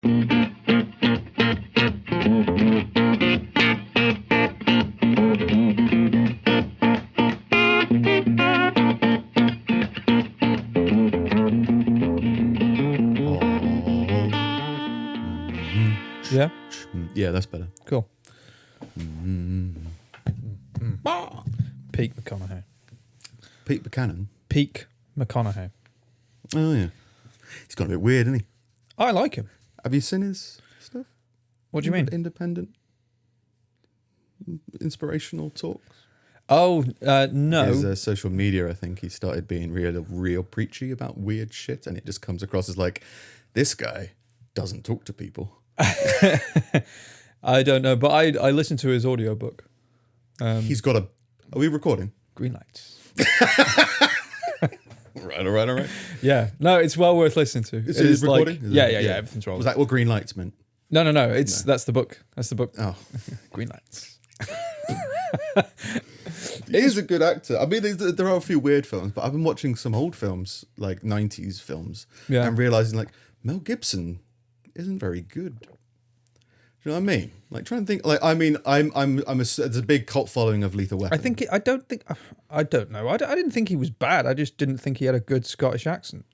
Yeah? Yeah, that's better. Cool. Peak McConaughey. Pete Buchanan. Peak McConaughey. Oh, yeah. He's gone a bit weird, isn't he? I like him. Have you seen his stuff? What do you mean? Independent? Inspirational talks? Oh, no. His social media, I think he started being real preachy about weird shit, and it just comes across as like, this guy doesn't talk to people. I don't know, but I listened to his audiobook. He's got a... Are we recording? Green lights. All right. Yeah. No, it's well worth listening to. Is it recording? Like, yeah. Everything's rolling. Was that what green lights meant? No. That's the book. That's the book. Oh. Green lights. He is a good actor. I mean, there are a few weird films, but I've been watching some old films, like 90s films, and realizing like Mel Gibson isn't very good. Do you know what I mean? Like, trying to think. Like, I mean, there's a big cult following of Lethal Weapon. I don't know. I didn't think he was bad. I just didn't think he had a good Scottish accent.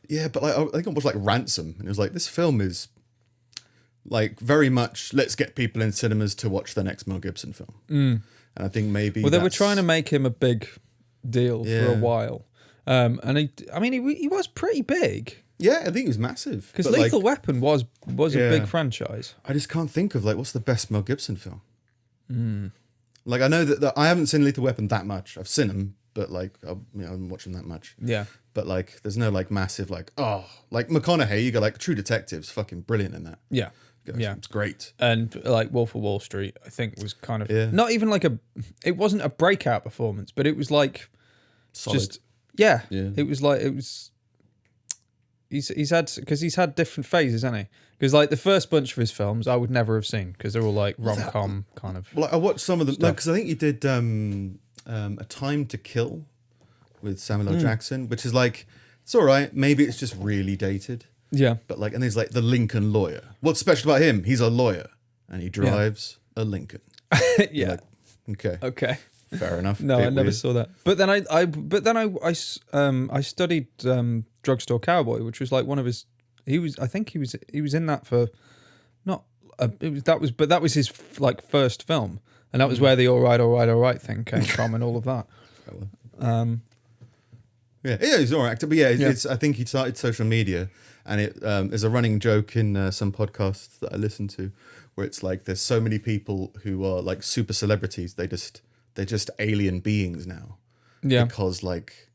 Yeah, but like, I think it was like Ransom, and it was like, this film is like very much, let's get people in cinemas to watch the next Mel Gibson film. And I think maybe they were trying to make him a big deal for a while, and he was pretty big. Yeah, I think he was massive. Because Lethal Weapon was a big franchise. I just can't think of like what's the best Mel Gibson film. Like, I know that I haven't seen Lethal Weapon that much. I've seen him, but like I haven't watched him that much. Yeah. But like, there's no like massive like like McConaughey. You go like True Detective's fucking brilliant in that. Yeah. Yeah, it's great. And like Wolf of Wall Street, I think was kind of not even like it wasn't a breakout performance, but it was like Solid. It was like he's had different phases, hasn't he? Because like the first bunch of his films I would never have seen because they're all like rom-com kind of. Well, I watched some of them. No, because I think he did A Time to Kill with Samuel L. Jackson, which is like, it's all right. Maybe it's just really dated. Yeah. But like, and there's like The Lincoln Lawyer. What's special about him? He's a lawyer and he drives a Lincoln. Yeah. Like, okay. Fair enough. No, I never saw that. But then I studied Drugstore Cowboy, which was like one of his. He was in that for not. That was his like first film, and that was where the all right thing came from, and all of that. Yeah, he's an all right actor, but it's. I think he started social media, and it is a running joke in some podcasts that I listen to, where it's like there's so many people who are like super celebrities. They're just alien beings now. Yeah. Because like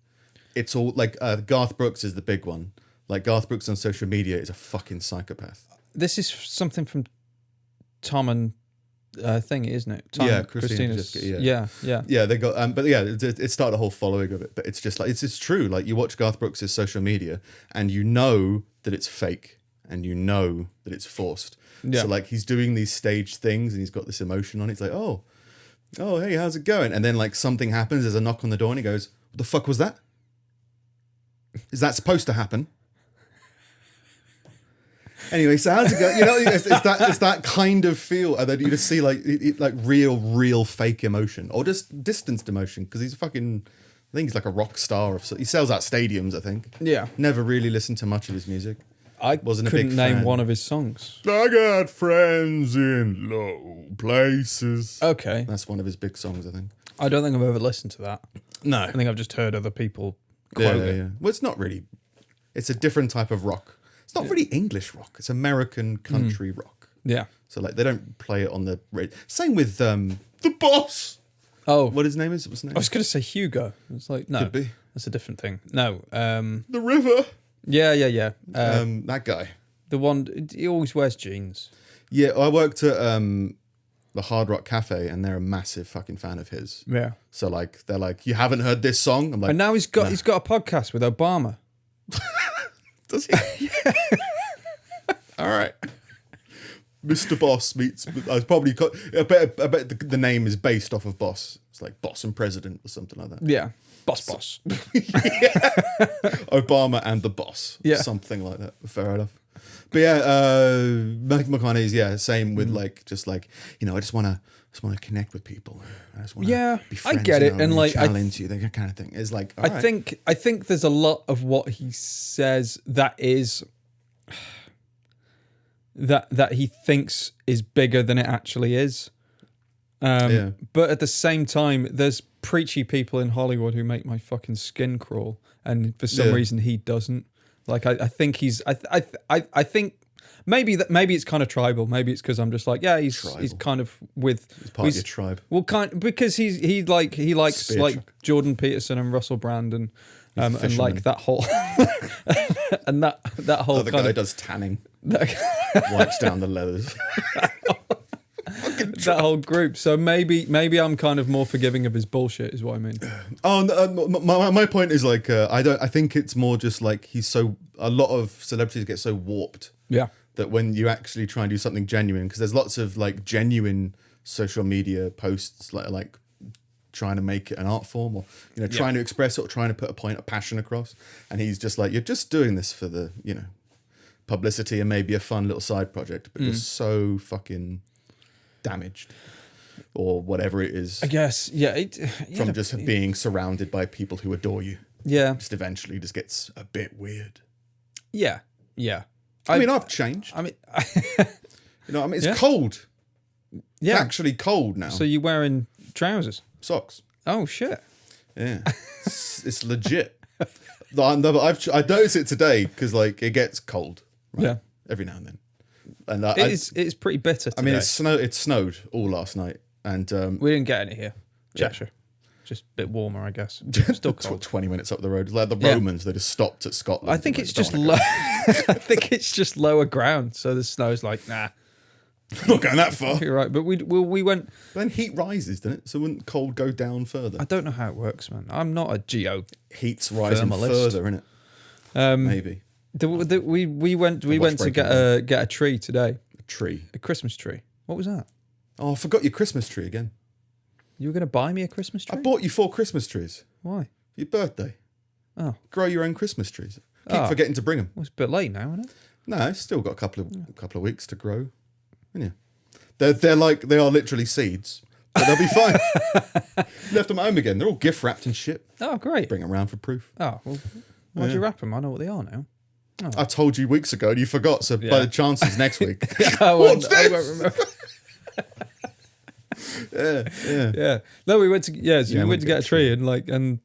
it's all like Garth Brooks is the big one. Like Garth Brooks on social media is a fucking psychopath. This is something from Tom and Thingy, isn't it? Tom Christina's. Yeah. They got but it started a whole following of it. But it's just like it's true. Like you watch Garth Brooks' social media and you know that it's fake and you know that it's forced. Yeah. So like he's doing these staged things and he's got this emotion on it. It's like, oh, hey, how's it going? And then like something happens, there's a knock on the door and he goes, what the fuck was that? Is that supposed to happen? Anyway, so how's it going? You know, it's that kind of feel, and then you just see like real fake emotion or just distanced emotion because he's fucking. I think he's like a rock star. He sells out stadiums. I think. Yeah. Never really listened to much of his music. I wasn't a big fan. Couldn't name one of his songs. I got friends in low places. Okay, that's one of his big songs. I think. I don't think I've ever listened to that. No, I think I've just heard other people quote it. Yeah. Well, it's not really. It's a different type of rock. It's not really English rock. It's American country rock. Yeah. So like they don't play it on the radio. Same with The Boss. Oh, what his name is? What's his name? I was going to say Hugo. It's like no, could be. That's a different thing. No. The River. Yeah. That guy. The one he always wears jeans. Yeah, I worked at the Hard Rock Cafe, and they're a massive fucking fan of his. Yeah. So like they're like, you haven't heard this song? I'm like, and now he's got a podcast with Obama. Does he? Yeah. All right. Mr. Boss meets. I bet the name is based off of Boss. It's like Boss and President or something like that. Yeah. Boss. Yeah. Obama and the Boss. Yeah. Something like that. Fair enough. But yeah, Matthew McConaughey's same with like just like I just want to connect with people. I just want to be friends. I get it, and like challenge you, that kind of thing. It's like I think there's a lot of what he says that is that he thinks is bigger than it actually is. But at the same time, there's preachy people in Hollywood who make my fucking skin crawl, and for some reason he doesn't. Like I think he's I think maybe it's kind of tribal. Maybe it's because I'm just like he's kind of with he's part of your tribe. Well, because he likes Spear like truck. Jordan Peterson and Russell Brand and like that whole and that whole the kind guy of does tanning, wipes down the leathers. that whole group. So maybe I'm kind of more forgiving of his bullshit, is what I mean. Oh, my point is like I think it's more just like a lot of celebrities get so warped. Yeah. That when you actually try and do something genuine, because there's lots of like genuine social media posts like trying to make it an art form or trying to express it or trying to put a point of passion across, and he's just like, you're just doing this for the publicity and maybe a fun little side project, but you're so fucking damaged or whatever it is, I guess. from just being surrounded by people who adore you. Yeah. Just eventually just gets a bit weird. Yeah. I mean, I've changed. I mean, it's cold. Yeah. It's actually cold now. So you're wearing trousers? Socks. Oh shit. Yeah. it's legit. I noticed it today because like it gets cold. Right? Yeah. Every now and then. And it's pretty bitter today. I mean, it snowed all last night, and we didn't get any here. Cheshire. Just a bit warmer, I guess. Still cold. 20 minutes up the road. Like the Romans, they just stopped at Scotland. I think it's just I think it's just lower ground, so the snow's like, nah. I'm not going that far. You're right, but we went. But then heat rises, doesn't it? So wouldn't cold go down further? I don't know how it works, man. I'm not a Heat's rising further, isn't it? Maybe. We went to get a tree today. A Christmas tree. What was that? Oh, I forgot your Christmas tree again. You were going to buy me a Christmas tree? I bought you 4 Christmas trees. Why? For your birthday. Oh. Grow your own Christmas trees. Keep forgetting to bring them. Well, it's a bit late now, isn't it? No, it's still got a couple of weeks to grow. Yeah. They are literally seeds, but they'll be fine. Left them at home again. They're all gift wrapped and shit. Oh, great. Bring them around for proof. Oh, well, why'd you wrap them? I know what they are now. Oh. I told you weeks ago and you forgot, so by the chances next week. What's this? I won't remember. Yeah. No, we went to we went to get a tree and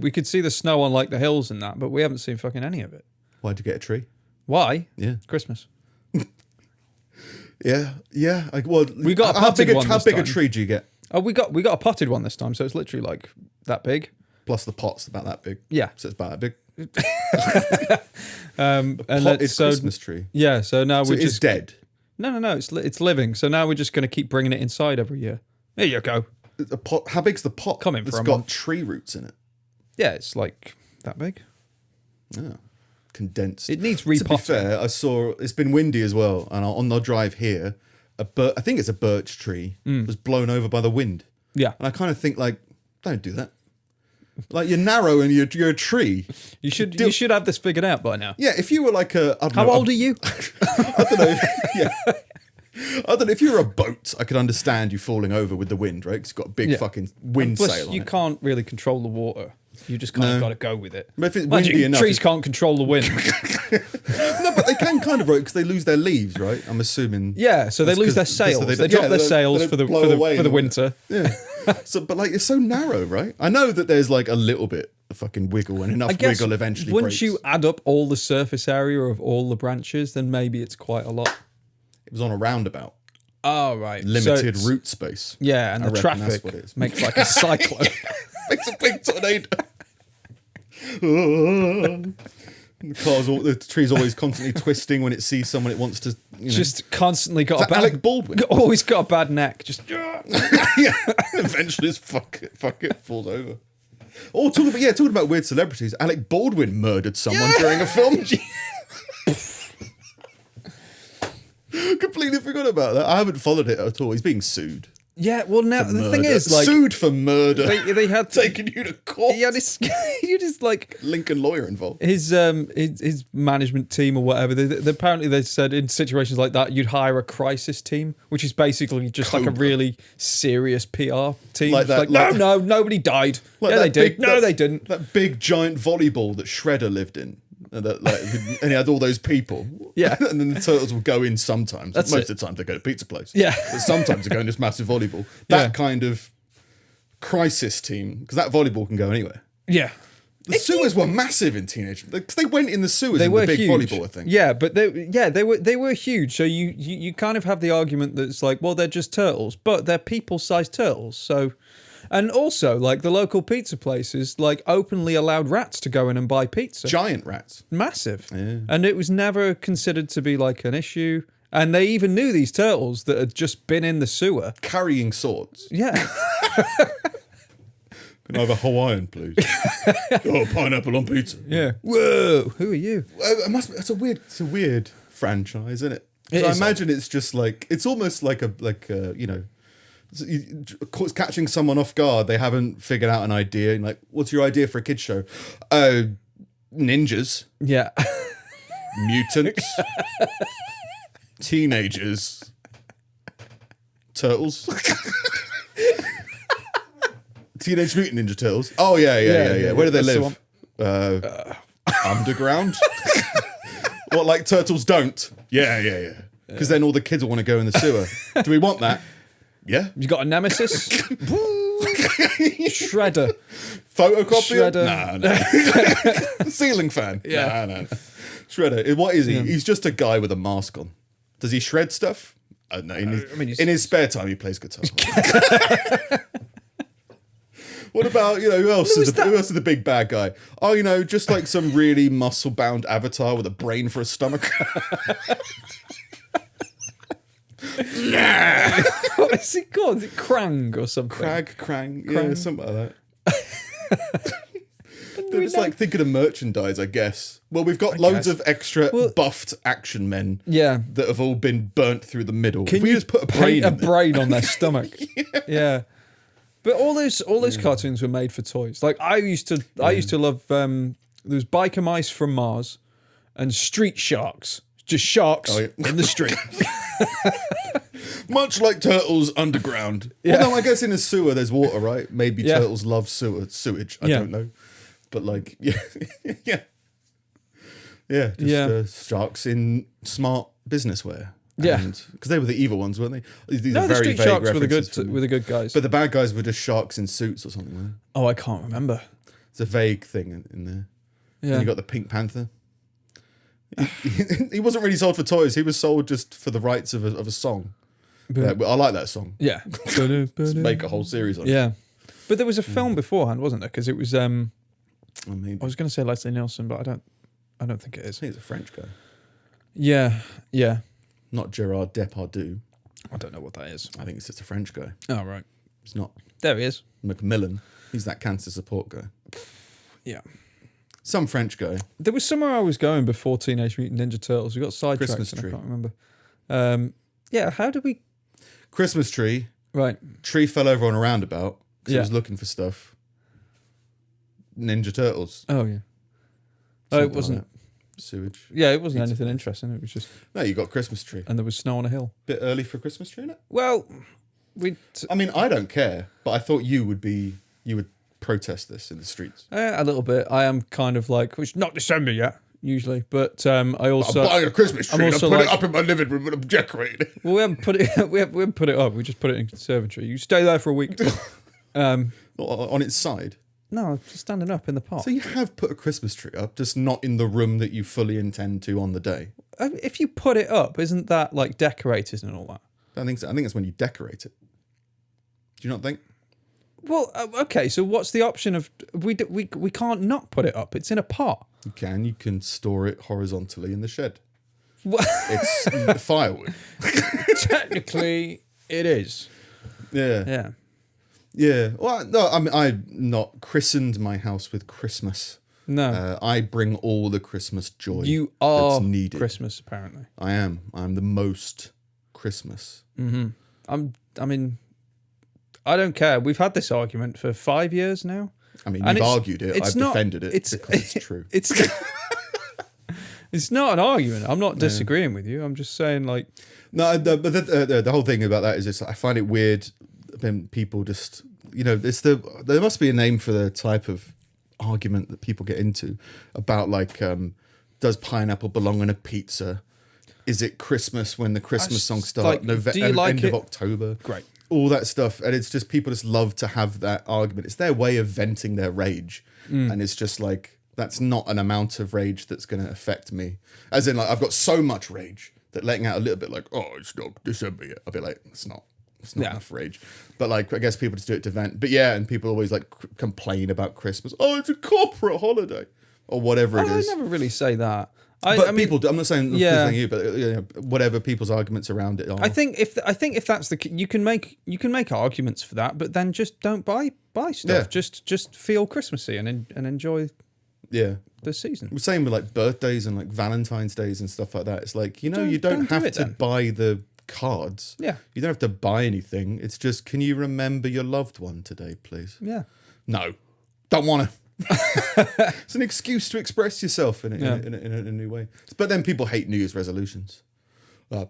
we could see the snow on like the hills and that, but we haven't seen fucking any of it. Why'd you get a tree? Why? Yeah, Christmas. Yeah. We got a potted one. How big a tree do you get? Oh, we got a potted one this time, so it's literally like that big. Plus the pot's about that big. Yeah, so it's about that big. And potted Christmas tree. Yeah, so now we're just dead. No, it's living. So now we're just going to keep bringing it inside every year. There you go. The pot. How big's the pot? Coming for it's a got month. Tree roots in it. Yeah, it's like that big. Yeah, condensed. It needs repotting. To be fair, I saw it's been windy as well, and on the drive here, I think it's a birch tree was blown over by the wind. Yeah, and I kind of think like, don't do that. Like you're narrow and you're a tree. You should have this figured out by now. Yeah, if you were like how old are you? I don't know. Yeah. I don't know, if you were a boat, I could understand you falling over with the wind, right? Because you've got a big fucking wind sail on you it. can't really control the water. You just kind of got to go with it. But if it's windy enough, trees can't control the wind. No, but they can kind of, right? Because they lose their leaves, right? I'm assuming. Yeah, so they lose their sails. They drop their sails for the winter. Yeah. But like it's so narrow, right? I know that there's like a little bit of fucking wiggle and enough wiggle eventually once breaks. you add up all the surface area of all the branches, then maybe it's quite a lot. It was on a roundabout. Oh, right. Limited route space. Yeah, and the traffic makes like a cyclone. Makes a big tornado. The tree's always constantly twisting when it sees someone it wants to. Just constantly got a bad. Alec Baldwin. Always got a bad neck. Just. Yeah. Eventually, just fuck it, falls over. Oh, talking about weird celebrities. Alec Baldwin murdered someone during a film. Completely forgot about that. I haven't followed it at all. He's being sued. Yeah, well, now the thing is, like, sued for murder. They had taken you to court. Yeah, you just like Lincoln lawyer involved. His management team or whatever. Apparently they said in situations like that you'd hire a crisis team, which is basically just like a really serious PR team. Like that, no, nobody died. Like yeah, they did. No, they didn't. That big giant volleyball that Shredder lived in. And he had all those people. Yeah. And then the turtles will go in sometimes. Most of the time they go to pizza place. Yeah. But sometimes they go in this massive volleyball. That kind of crisis team, because that volleyball can go anywhere. Yeah. The sewers were massive in Teenage. Because they went in the sewers in the big huge. volleyball thing. Yeah, but they were huge. So you kind of have the argument that it's like, well, they're just turtles, but they're people-sized turtles. So, and also like the local pizza places like openly allowed rats to go in and buy pizza. Giant rats. Massive. Yeah. And it was never considered to be like an issue. And they even knew these turtles that had just been in the sewer. Carrying swords. Yeah. Can I have a Hawaiian, please? Oh, pineapple on pizza. Yeah. Whoa. Who are you? It's a weird franchise, isn't it? I imagine it's just like it's almost like a catching someone off guard. They haven't figured out an idea. And like, what's your idea for a kids show? Ninjas. Yeah. Mutants. Teenagers. Turtles. Teenage Mutant Ninja Turtles. Oh yeah. Where do they live? Underground. What, like turtles don't? Yeah. Because then all the kids will want to go in the sewer. Do we want that? Yeah. You got a nemesis? Shredder. Photocopier? Shredder. No. Ceiling fan? Yeah. No. Shredder. What is he? Yeah. He's just a guy with a mask on. Does he shred stuff? No. In his spare time, he plays guitar. What about, who else is the big bad guy? Oh, just like some really muscle-bound avatar with a brain for a stomach. Nah. What is it called? Is it Krang or something? Krang. Yeah, something like that. They're just like thinking of merchandise, I guess. Well, we've got loads of extra buffed action men that have all been burnt through the middle. Can you just put a brain on their stomach? Yeah. But all those cartoons were made for toys. Like I used to love there was Biker Mice from Mars and Street Sharks. Just sharks in the street. Much like turtles underground. Yeah. Although I guess in a sewer there's water, right? Maybe turtles love sewage. I don't know. But like, yeah. Just sharks in smart businesswear. Yeah, because they were the evil ones, weren't they? These are the very street vague sharks were references. the good guys. But the bad guys were just sharks in suits or something, weren't they? Oh, I can't remember. It's a vague thing in there. Yeah. And you got the Pink Panther. He wasn't really sold for toys. He was sold just for the rights of a song. I like that song. Yeah. Let's make a whole series on it. Yeah. But there was a film beforehand, wasn't there? Because it was I was going to say Leslie Nielsen, but I don't think it is. I think he's a French guy. Yeah. Not Gerard Depardieu. I don't know what that is. I think it's just a French guy. Oh, right. It's not. There he is. Macmillan. He's that cancer support guy. Yeah. Some French guy. There was somewhere I was going before Teenage Mutant Ninja Turtles. We got sidetracked. Christmas tree. I can't remember. How did we... Christmas tree. Right. Tree fell over on a roundabout because he was looking for stuff. Ninja Turtles. Oh, yeah. It wasn't... Sewage. Yeah, it wasn't anything interesting. It was just... No, you got Christmas tree. And there was snow on a hill. Bit early for Christmas tree, innit? Well, I mean, I don't care, but I thought you would protest this in the streets. A little bit. I am kind of like... It's not December yet, usually, but I also... I'm buying a Christmas tree and I'll put it up in my living room and I'm decorating it. Well, we haven't put it... we haven't put it up. We just put it in conservatory. You stay there for a week. On its side? No, just standing up in the park. So you have put a Christmas tree up, just not in the room that you fully intend to on the day. If you put it up, isn't that like decorated and all that? I think so. I think it's when you decorate it. Do you not think? Well, okay. So what's the option of we can't not put it up? It's in a pot. You can store it horizontally in the shed. What? It's firewood. Technically, it is. Yeah. Yeah. Yeah. Well, no, I mean, I've not christened my house with Christmas. No. I bring all the Christmas joy you are that's needed. Christmas, apparently. I am. I'm the most Christmas. Mm-hmm. I mean, I don't care. We've had this argument for 5 years now. I mean, you've argued it. I've defended it because it's true. It's not an argument. I'm not disagreeing with you. I'm just saying, like... No, but the whole thing about that is just, I find it weird when people just... there must be a name for the type of argument that people get into about, like, does pineapple belong on a pizza? Is it Christmas when the Christmas songs start? Like, End of October? Great. All that stuff. And it's just, people just love to have that argument. It's their way of venting their rage. And it's just like, that's not an amount of rage that's going to affect me. As in, like, I've got so much rage that letting out a little bit like, oh, it's not December yet. I'll be like, it's not enough rage. But, like, I guess people just do it to vent. But yeah, and people always, like, complain about Christmas. Oh, it's a corporate holiday. Or whatever it is. I never really say that. I mean, people do. I'm not saying you, but whatever people's arguments around it are. I think if that's the, you can make arguments for that, but then just don't buy stuff. Yeah. Just feel Christmassy and enjoy. Yeah. The season. Same with, like, birthdays and, like, Valentine's days and stuff like that. It's like, you don't have to buy the cards. Yeah. You don't have to buy anything. It's just, can you remember your loved one today, please? Yeah. No, don't want to. It's an excuse to express yourself in a new way. But then people hate New Year's resolutions.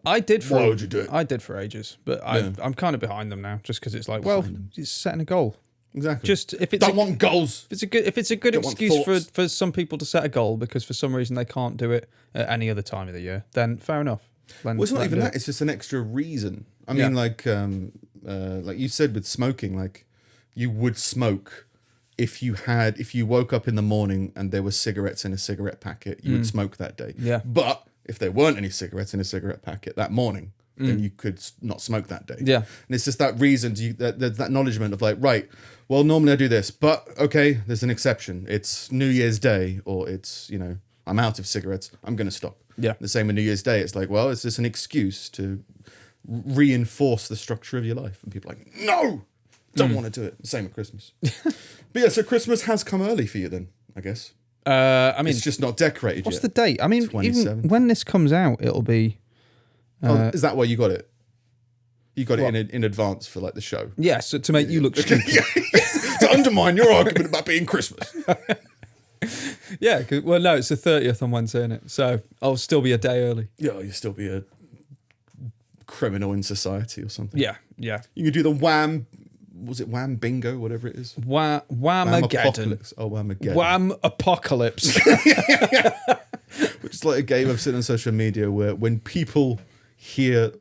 I did why would you do it? I did for ages, but I'm kind of behind them now, just because it's like, well, it's setting a goal. Exactly. Just if it's want goals. If it's a good excuse for some people to set a goal because for some reason they can't do it at any other time of the year, then fair enough. Well, it's not even that. It's just an extra reason. I mean, like you said with smoking, like, you would smoke. If you woke up in the morning and there were cigarettes in a cigarette packet, you would smoke that day. Yeah. But if there weren't any cigarettes in a cigarette packet that morning, then you could not smoke that day. Yeah. And it's just that reason, that acknowledgement of, like, right, well, normally I do this, but okay, there's an exception. It's New Year's Day, or it's, I'm out of cigarettes, I'm going to stop. Yeah. The same with New Year's Day. It's like, well, it's just an excuse to reinforce the structure of your life. And people are like, no! Don't want to do it. Same with Christmas. But yeah, so Christmas has come early for you then, I guess. I mean, it's just not decorated what's yet. What's the date? I mean, even when this comes out, it'll be... is that why you got it? You got it in advance for, like, the show? Yeah, so to make you look stupid. To undermine your argument about being Christmas. Yeah, well, no, it's the 30th on Wednesday, isn't it? So I'll still be a day early. Yeah, you'll still be a criminal in society or something. Yeah. You could do the Wham... Was it Wham Bingo, whatever it is? Whamageddon. Whamageddon. Wham Apocalypse. Which is like a game I've seen on social media where when people hear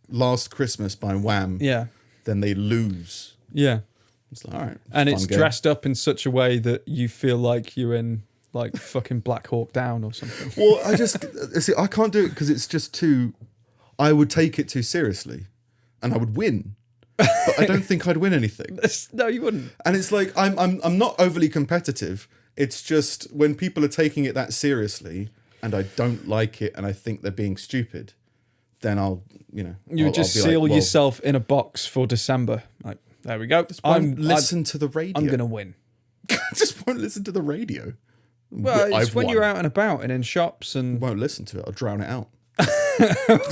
Last Christmas by Wham, then they lose. Yeah. It's like, all right. And it's dressed up in such a way that you feel like you're in, like, fucking Black Hawk Down or something. Well, I can't do it because it's just too... I would take it too seriously and I would win. But I don't think I'd win anything. No, you wouldn't. And it's like, I'm not overly competitive. It's just when people are taking it that seriously and I don't like it and I think they're being stupid, then I'll just seal yourself in a box for December. Like, there we go. Listen to the radio. I'm going to win. Just won't listen to the radio. Well, it's when you're out and about and in shops and... Won't listen to it. I'll drown it out.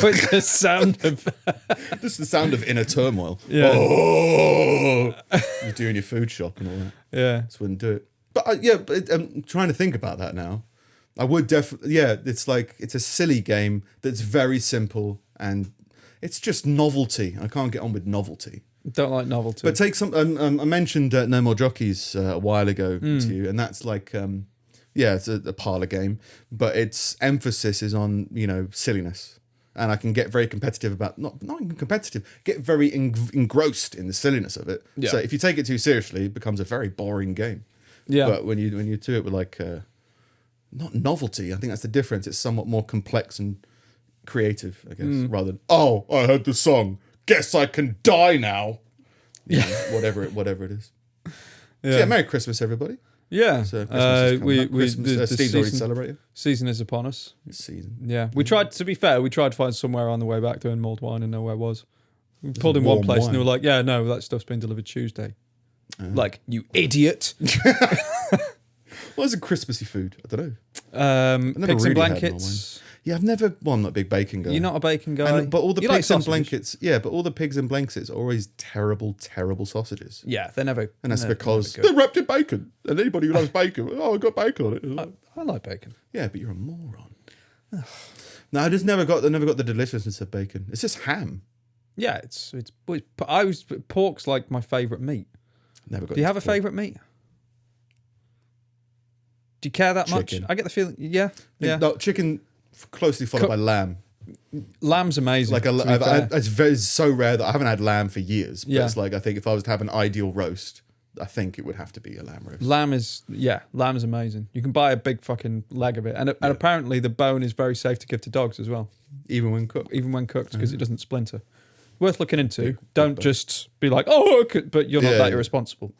With the sound of... Just the sound of inner turmoil. Yeah. Oh! You're doing your food shop and all that. Yeah. Just wouldn't do it. But I'm trying to think about that now. I would definitely... Yeah, it's like... It's a silly game that's very simple and it's just novelty. I can't get on with novelty. Don't like novelty. But take some... I mentioned No More Jockeys a while ago to you, and that's like... it's a parlor game, but its emphasis is on, silliness. And I can get very competitive about, not even competitive, get very engrossed in the silliness of it. Yeah. So if you take it too seriously, it becomes a very boring game. Yeah. But when you do it with, like, not novelty, I think that's the difference. It's somewhat more complex and creative, I guess, rather than, oh, I heard the song, guess I can die now. Whatever it is. Yeah. So Merry Christmas, everybody. Yeah, so Steve's already celebrated. Season is upon us. It's season. Yeah, we tried. To be fair, we tried to find somewhere on the way back doing mulled wine, and nowhere was. We pulled in one place, and they were like, "Yeah, no, that stuff's been delivered Tuesday." Like, you idiot. What is a Christmassy food? I don't know. Pigs and really blankets. Yeah, I've never. Well, I'm not a big bacon guy. You're not a bacon guy, but all the you pigs like and blankets. Yeah, but all the pigs and blankets are always terrible, terrible sausages. Yeah, they're never. And that's because never they're wrapped in bacon. And anybody who loves bacon, oh, I got bacon on it. I like bacon. Yeah, but you're a moron. No, I never got the deliciousness of bacon. It's just ham. Yeah, it's pork's like my favourite meat. Never got. Do you have a favourite meat? Do you care that Chicken. much? I get the feeling. Yeah, yeah. No, chicken closely followed by lamb. Lamb's amazing. Like it's so rare that I haven't had lamb for years. But it's like I think if I was to have an ideal roast, I think it would have to be a lamb roast. Lamb is amazing. You can buy a big fucking leg of it, and apparently the bone is very safe to give to dogs as well, even when cooked. Because it doesn't splinter. Worth looking into. Don't just be like, oh, but you're not that irresponsible.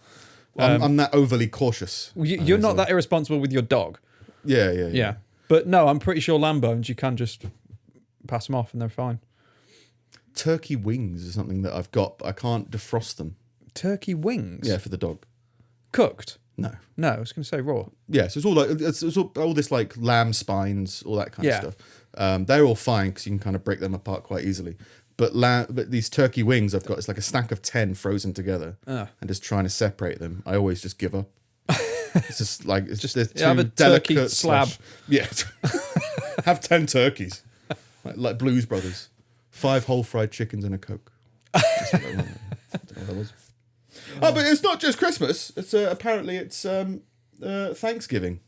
I'm that overly cautious. You're not that irresponsible with your dog. Yeah. But no, I'm pretty sure lamb bones, you can just pass them off and they're fine. Turkey wings is something that I've got, but I can't defrost them. Turkey wings? Yeah, for the dog. Cooked? No, I was going to say raw. Yeah, so it's all like it's all this like lamb spines, all that kind of stuff. They're all fine because you can kind of break them apart quite easily. But these turkey wings I've got, it's like a stack of 10 frozen together, and just trying to separate them. I always just give up. It's just like it's just too have a delicate turkey slab. Yeah, have 10 turkeys, like Blues Brothers, 5 whole fried chickens and a Coke. That's what I don't know what that was. Oh, but it's not just Christmas. It's apparently it's Thanksgiving.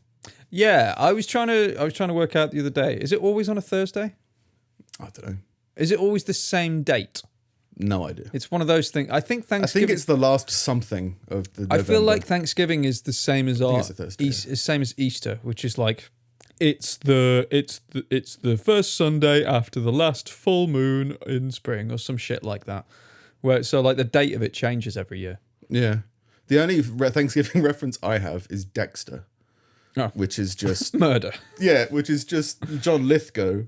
Yeah, I was trying to work out the other day. Is it always on a Thursday? I don't know. Is it always the same date? No idea. It's one of those things. I think Thanksgiving. I think it's the last something of the November. I feel like Thanksgiving is the same as same as Easter, which is like it's the first Sunday after the last full moon in spring or some shit like that. Where so like the date of it changes every year. Yeah. The only Thanksgiving reference I have is Dexter, which is just murder. Yeah, which is just John Lithgow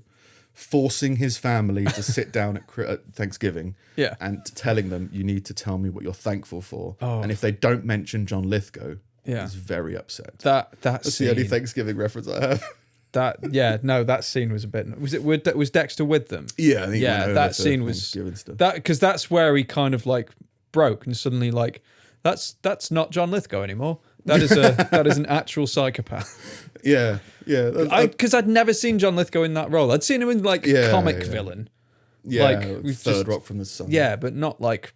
forcing his family to sit down at Thanksgiving and telling them, you need to tell me what you're thankful for. And if they don't mention John Lithgow, he's very upset. That's scene, the only Thanksgiving reference I have. That scene was a bit. Was Dexter with them? Yeah, I think that scene was that because that's where he kind of like broke and suddenly like that's not John Lithgow anymore. That is an actual psychopath. Yeah. Because I'd never seen John Lithgow in that role. I'd seen him in like comic villain. Yeah, like Third Rock from the Sun. Yeah, but not like.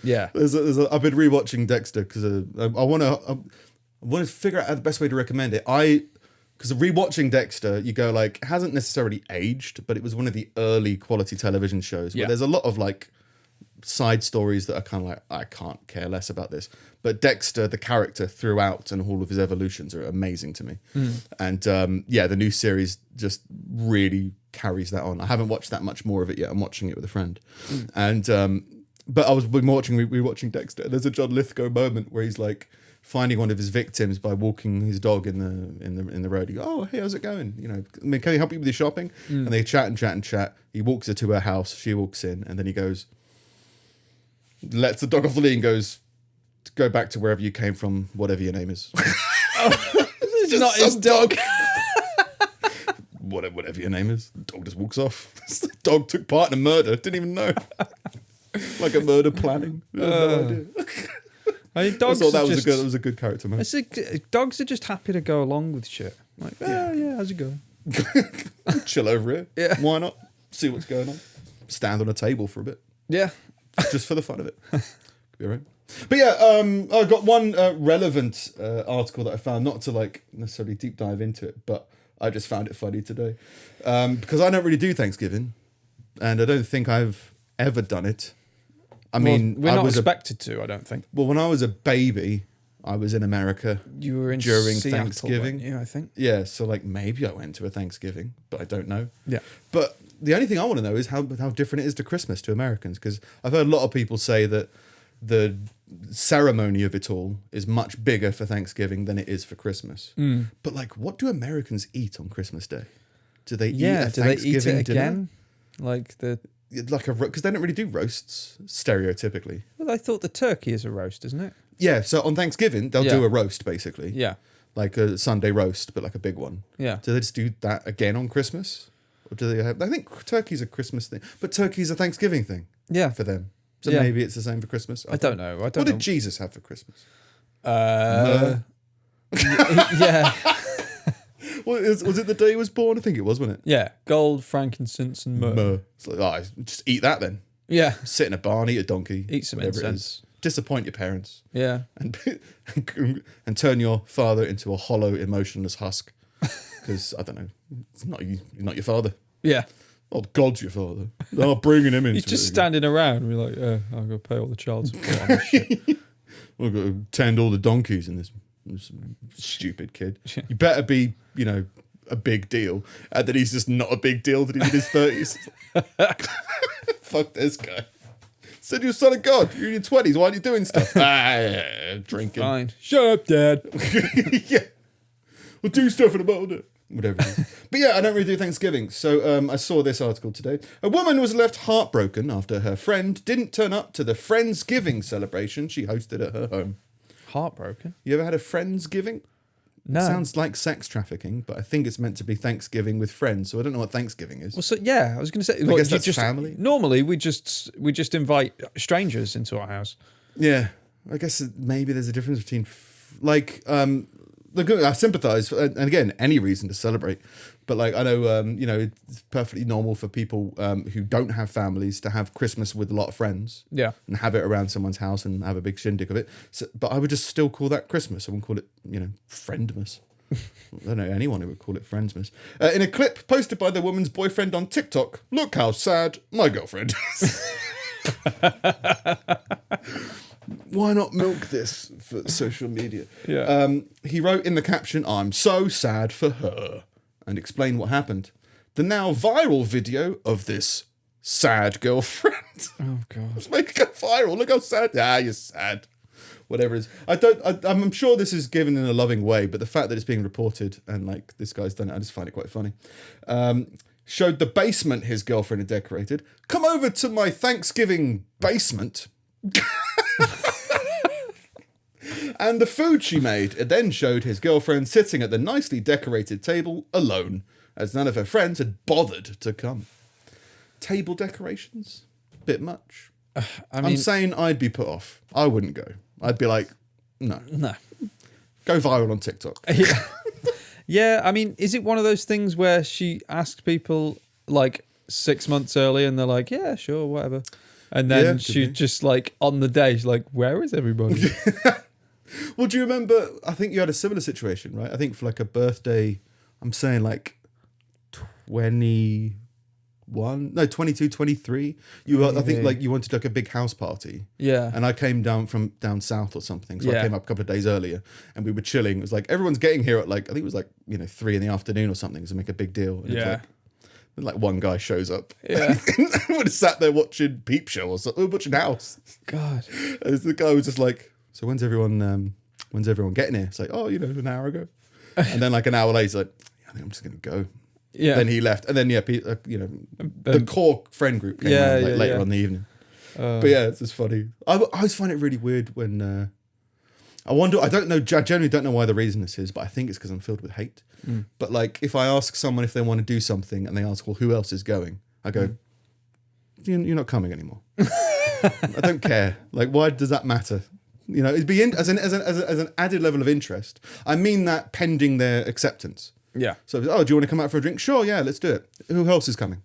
Yeah. I've been rewatching Dexter because I want to figure out the best way to recommend it. Because rewatching Dexter, you go like, it hasn't necessarily aged, but it was one of the early quality television shows where there's a lot of like side stories that are kind of like, I can't care less about this. But Dexter, the character throughout and all of his evolutions are amazing to me. And the new series just really carries that on. I haven't watched that much more of it yet. I'm watching it with a friend. And but I was rewatching Dexter. There's a John Lithgow moment where he's like finding one of his victims by walking his dog in the road. He goes, oh, hey, how's it going? You know, I mean, can he help you with your shopping? And they chat and chat and chat. He walks her to her house. She walks in, and then he goes, lets the dog off the lead and goes, go back to wherever you came from, whatever your name is. This is not his dog. Whatever your name is. The dog just walks off. The dog took part in a murder. Didn't even know. Like a murder planning. No idea. I mean, dogs I thought that was a good character moment. Dogs are just happy to go along with shit. Like, how's it going? Chill over here. Yeah. Why not? See what's going on. Stand on a table for a bit. Yeah. Just for the fun of it. Could be all right. But yeah, I got one relevant article that I found, not to like necessarily deep dive into it, but I just found it funny today. Because I don't really do Thanksgiving, and I don't think I've ever done it. I mean, we're not expected to, I don't think. Well, when I was a baby, I was in America. You were in during Seattle, Thanksgiving. Yeah, I think. Yeah, so like maybe I went to a Thanksgiving, but I don't know. Yeah. But the only thing I want to know is how different it is to Christmas to Americans, because I've heard a lot of people say that the ceremony of it all is much bigger for Thanksgiving than it is for Christmas. But like, what do Americans eat on Christmas Day? Do they eat a Thanksgiving dinner? Like because they don't really do roasts stereotypically. Well, I thought the turkey is a roast, isn't it? Yeah, so on Thanksgiving they'll do a roast basically. Yeah. like a Sunday roast, but like a big one. Yeah. Do they just do that again on Christmas? Or do they have... I think turkey's a Christmas thing, but turkey's a Thanksgiving thing Yeah. for them. So Yeah. maybe it's the same for Christmas. I don't know. What did Jesus have for Christmas? Yeah. Was it the day he was born? I think it was, wasn't it? Yeah. Gold, frankincense, and myrrh. It's like, just eat that then. Yeah. Sit in a barn, eat a donkey. Eat some whatever incense. It is. Disappoint your parents. Yeah. And turn your father into a hollow, emotionless husk. Because, I don't know, it's not not your father. Yeah. Oh, God's your father. Oh, bringing him into He's just it. standing around and be like, I've got to pay all the child support on this shit. We've got to tend all the donkeys in this stupid kid. You better be, a big deal. And then he's just not a big deal that he's in his 30s. Fuck this guy. Said you're a son of God. You're in your 20s. Why aren't you doing stuff? Drinking. Fine. Shut up, Dad. Yeah. We'll do stuff in a moment. Whatever it is. But yeah, I don't really do Thanksgiving. So I saw this article today. A woman was left heartbroken after her friend didn't turn up to the Friendsgiving celebration she hosted at her home. Heartbroken? You ever had a Friendsgiving? No. It sounds like sex trafficking, but I think it's meant to be Thanksgiving with friends, so I don't know what Thanksgiving is. Well, so yeah, I was going to say. I guess that's family. Normally, we just invite strangers into our house. Yeah, I guess maybe there's a difference between, I sympathise, and again, any reason to celebrate. But I know, it's perfectly normal for people who don't have families to have Christmas with a lot of friends. Yeah. And have it around someone's house and have a big shindig of it. So, but I would just still call that Christmas. I wouldn't call it, Friendmas. I don't know anyone who would call it Friendsmas. In a clip posted by the woman's boyfriend on TikTok, look how sad my girlfriend is. Why not milk this for social media? Yeah. He wrote in the caption, I'm so sad for her, and explained what happened. The now viral video of this sad girlfriend. Oh, God. Let's make it go viral. Look how sad. You're sad. Whatever it is. I'm sure this is given in a loving way, but the fact that it's being reported and this guy's done it, I just find it quite funny. Showed the basement his girlfriend had decorated. Come over to my Thanksgiving basement. And the food she made. It then showed his girlfriend sitting at the nicely decorated table alone, as none of her friends had bothered to come. Table decorations? Bit much. I'm saying I'd be put off. I wouldn't go. I'd be like, no. Go viral on TikTok. Yeah. Yeah, I mean, is it one of those things where she asked people 6 months early and they're like, yeah, sure, whatever. And then she just on the day, she's like, where is everybody? Well, do you remember, I think you had a similar situation, right? I think for a birthday, I'm saying 22, 23. I think you wanted a big house party. Yeah. And I came down from down south or something. So I came up a couple of days earlier and we were chilling. It was everyone's getting here at I think it was 3 in the afternoon or something to make a big deal. And yeah. It's one guy shows up. Yeah. I would have sat there watching Peep Show or something, watching House. God. And the guy was just so when's everyone getting here? It's an hour ago. And then an hour later, he's like, I think I'm just going to go. Yeah. Then he left. And then, the core friend group came around later on in the evening. But yeah, it's just funny. I always find it really weird when, I generally don't know why the reason this is, but I think it's because I'm filled with hate. Mm. But if I ask someone if they want to do something and they ask, well, who else is going? I go, you're not coming anymore. I don't care. Why does that matter? It'd be as an added level of interest. I mean that pending their acceptance. Yeah. So, do you want to come out for a drink? Sure, yeah, let's do it. Who else is coming?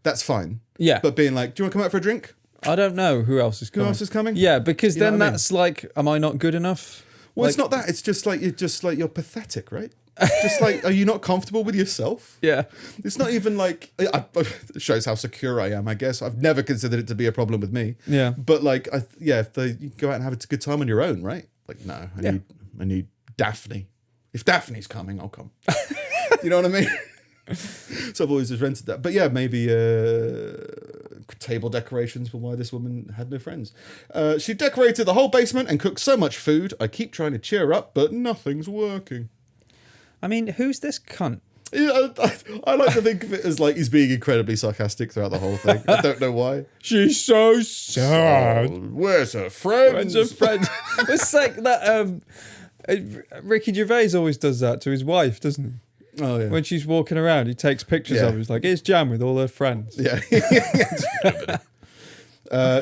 That's fine. Yeah. But being do you want to come out for a drink? I don't know who else is coming. Who else is coming? Yeah, because then that's am I not good enough? Well, it's not that. It's just you're pathetic, right? Just are you not comfortable with yourself? Yeah. It's not even it shows how secure I am, I guess. I've never considered it to be a problem with me. Yeah. But if you go out and have a good time on your own, right? No, I need Daphne. If Daphne's coming, I'll come. You know what I mean? So I've always just rented that. But yeah, maybe table decorations for why this woman had no friends. She decorated the whole basement and cooked so much food. I keep trying to cheer her up, but nothing's working. I mean, who's this cunt? Yeah, I like to think of it as he's being incredibly sarcastic throughout the whole thing. I don't know why. She's so sad. Where's her friends? Where's her friends? It's like that. Ricky Gervais always does that to his wife, doesn't he? Oh yeah. When she's walking around, he takes pictures of her. He's like, here's Jan with all her friends. Yeah.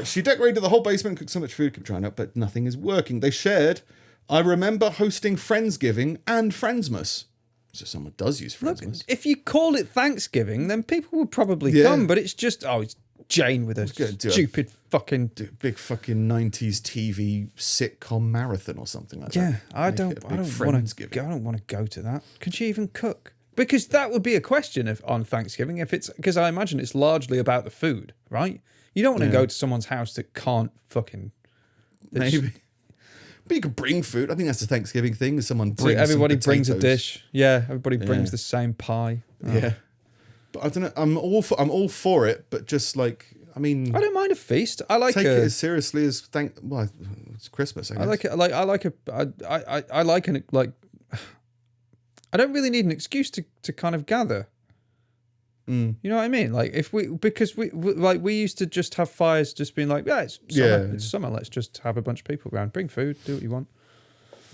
She decorated the whole basement, cooked so much food, kept trying out, but nothing is working. They shared, I remember hosting Friendsgiving and Friendsmas. So someone does use Friendsmas. Look, if you call it Thanksgiving, then people will probably come, but it's just, it's Jane with a stupid fucking... big fucking 90s TV sitcom marathon or something like that. Yeah, I don't want to go to that. Can she even cook? Because that would be a question on Thanksgiving, because I imagine it's largely about the food, right? You don't want to go to someone's house that can't fucking... Maybe. But you could bring food. I think that's the Thanksgiving thing. Someone brings everybody some brings a dish. Yeah, everybody brings the same pie. Oh. Yeah. But I don't know. I'm all for it, but just like, I mean, I don't mind a feast. I like take it as seriously as it's Christmas. I guess. I don't really need an excuse to kind of gather. You know what I mean? Like because we used to just have fires, just being like, it's summer. It's summer. Let's just have a bunch of people around. Bring food. Do what you want.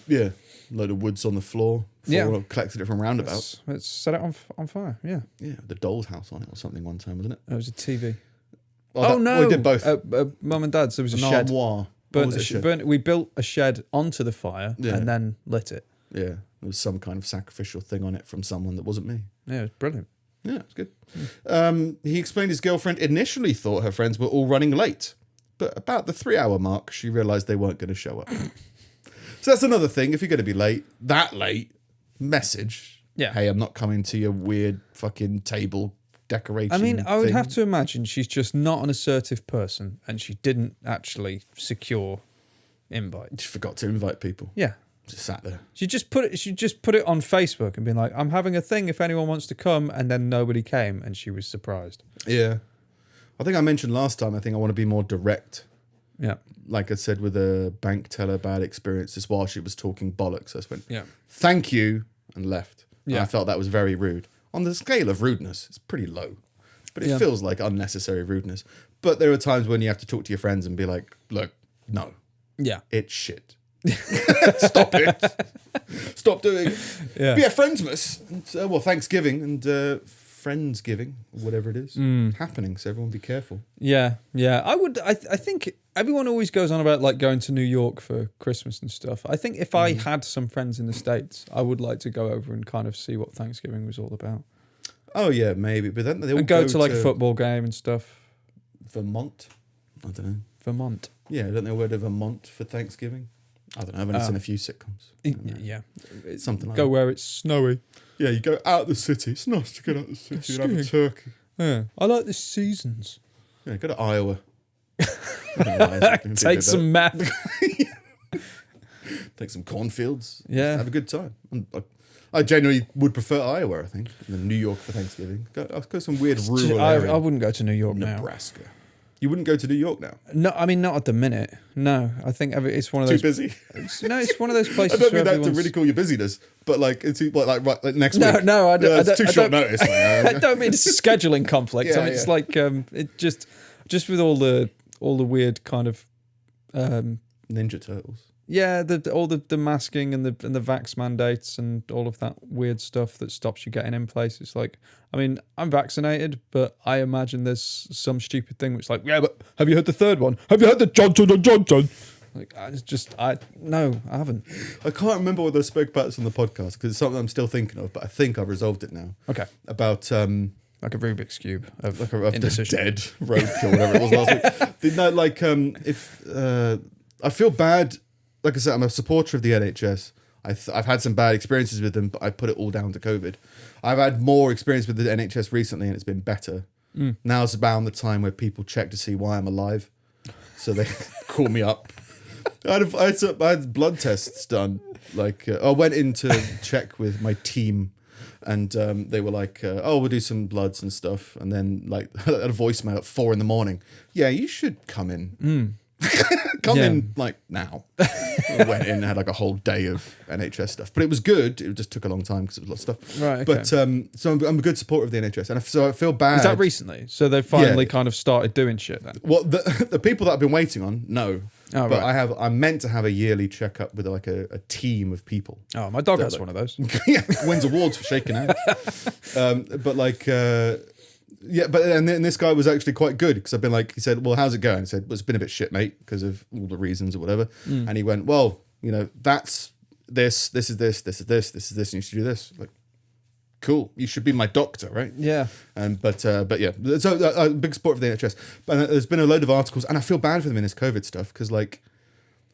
Yeah, load of woods on the floor. Collected it from roundabouts. Let's set it on fire. Yeah. Yeah, the doll's house on it or something one time, wasn't it? It was a TV. No, we did both. Mum and Dad's. There was a shed. We built a shed onto the fire and then lit it. Yeah, there was some kind of sacrificial thing on it from someone that wasn't me. Yeah, it was brilliant. Yeah, it's good. He explained his girlfriend initially thought her friends were all running late, but about the 3-hour mark, she realised they weren't going to show up. So that's another thing. If you're going to be that late, message. Yeah. Hey, I'm not coming to your weird fucking table decoration. I mean, I would have to imagine she's just not an assertive person, and she didn't actually secure invite. She forgot to invite people. Yeah. Just sat there. She just put it on Facebook and been like, I'm having a thing if anyone wants to come, and then nobody came, and she was surprised. Yeah. I think I mentioned last time, I think I want to be more direct. Yeah. Like I said with a bank teller bad experiences while she was talking bollocks. I just went, thank you, and left. Yeah. And I felt that was very rude. On the scale of rudeness, it's pretty low. But it feels like unnecessary rudeness. But there are times when you have to talk to your friends and be like, look, no. Yeah. It's shit. Stop it. Stop doing it. Yeah. But yeah, Friendsmas. And, Thanksgiving and Friendsgiving, whatever it is, happening. So everyone be careful. Yeah. I think everyone always goes on about like going to New York for Christmas and stuff. I think if I had some friends in the States, I would like to go over and kind of see what Thanksgiving was all about. Oh yeah, maybe. But then they all go to like a football game and stuff. Vermont? I don't know. Vermont. Yeah, I don't know where to Vermont for Thanksgiving. I don't know. I've only seen a few sitcoms. Yeah. Something like that. Go where it's snowy. Yeah, you go out of the city. It's nice to get out of the city and have a turkey. Yeah. I like the seasons. Yeah, go to Iowa. Take some meth. Take some cornfields. Yeah. Have a good time. I genuinely would prefer Iowa, I think, than New York for Thanksgiving. I'll go some weird rural area. I wouldn't go to New York now. Nebraska. You wouldn't go to New York now? No, I mean, not at the minute. No, I think it's one of those... Too busy? It's one of those places. I don't mean that to ridicule your busyness, but like it's like next week. No, I don't. It's too short notice. I don't mean scheduling conflict. I mean, it's like it just with all the weird kind of Ninja Turtles. Yeah, all the masking and the vax mandates and all of that weird stuff that stops you getting in places. Like, I mean, I'm vaccinated, but I imagine there's some stupid thing which, like, yeah, but have you heard the third one? Have you heard the Johnson & Johnson? Like, no, I haven't. I can't remember whether I spoke about this on the podcast because it's something I'm still thinking of, but I think I've resolved it now. Okay. About like a Rubik's cube of indecision. Dead roadkill, whatever it was last week. No, like if I feel bad. Like I said, I'm a supporter of the NHS. I've had some bad experiences with them, but I put it all down to COVID. I've had more experience with the NHS recently, and it's been better. Now's about the time where people check to see why I'm alive, so they call me up. I had blood tests done. Like I went in to check with my team, and they were like, "Oh, we'll do some bloods and stuff." And then like I had a voicemail at 4 a.m. Yeah, you should come in. Come in like now. I went in and had like a whole day of NHS stuff, but it was good. It just took a long time because it was a lot of stuff. Right. Okay. But so I'm a good supporter of the NHS, and so I feel bad. Is that recently? So they finally kind of started doing shit then? Well, the people that I've been waiting on, no. but I'm meant to have a yearly checkup with like a team of people. Oh, my dog has one of those. Yeah, wins awards for shaking hands. But like, and then this guy was actually quite good because I've been like, he said, well, how's it going? I said, well, it's been a bit shit, mate, because of all the reasons or whatever. And he went, well, that's this is this is this, and you should do this. Like, cool, you should be my doctor, right? Yeah. But yeah, so a big support for the NHS. But there's been a load of articles, and I feel bad for them in this COVID stuff because, like,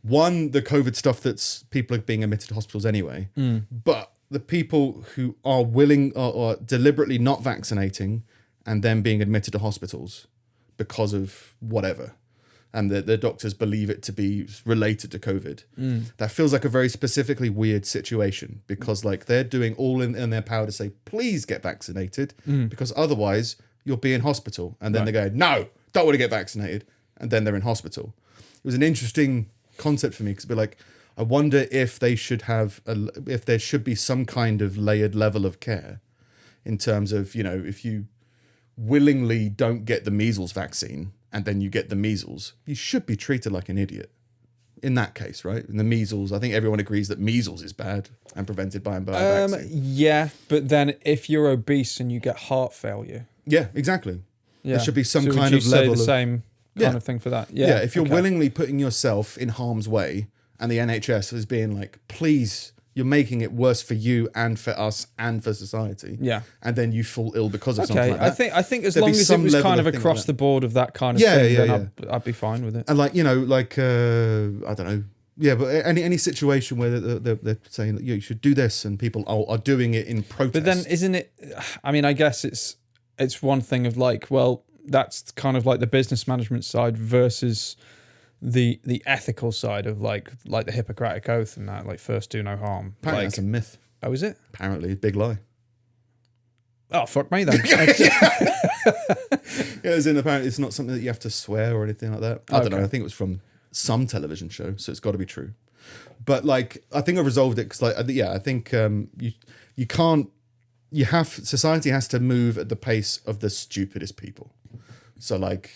one, the COVID stuff that's people are being admitted to hospitals anyway, but the people who are willing or deliberately not vaccinating and then being admitted to hospitals because of whatever, and the doctors believe it to be related to COVID. That feels like a very specifically weird situation because like they're doing all in their power to say, please get vaccinated because otherwise you'll be in hospital. And then they go, no, don't want to get vaccinated. And then they're in hospital. It was an interesting concept for me because it'd be like, I wonder if they should have, if there should be some kind of layered level of care in terms of, if you willingly don't get the measles vaccine, and then you get the measles, you should be treated like an idiot in that case, right? In the measles, I think everyone agrees that measles is bad and prevented by a vaccine. Yeah, but then if you're obese and you get heart failure. Yeah, exactly. Yeah. There should be some so kind of level the same kind of thing for that. Yeah, if you're willingly putting yourself in harm's way and the NHS is being like, please, you're making it worse for you and for us and for society. Yeah. And then you fall ill because of something like that. I think as long as it was kind of across the board of that kind of thing, then I'd be fine with it. And like, I don't know. Yeah, but any situation where they're saying that you should do this and people are doing it in protest. But then isn't it, I mean, I guess it's one thing of like, well, that's kind of like the business management side versus the ethical side of like the Hippocratic Oath and that, like first do no harm. Apparently that's a myth. Oh, is it? Apparently, big lie. Oh, fuck me then. As in apparently it's not something that you have to swear or anything like that. I don't know. I think it was from some television show, so it's got to be true. But like, I think I've resolved it because like, I think you can't. Society has to move at the pace of the stupidest people. So like,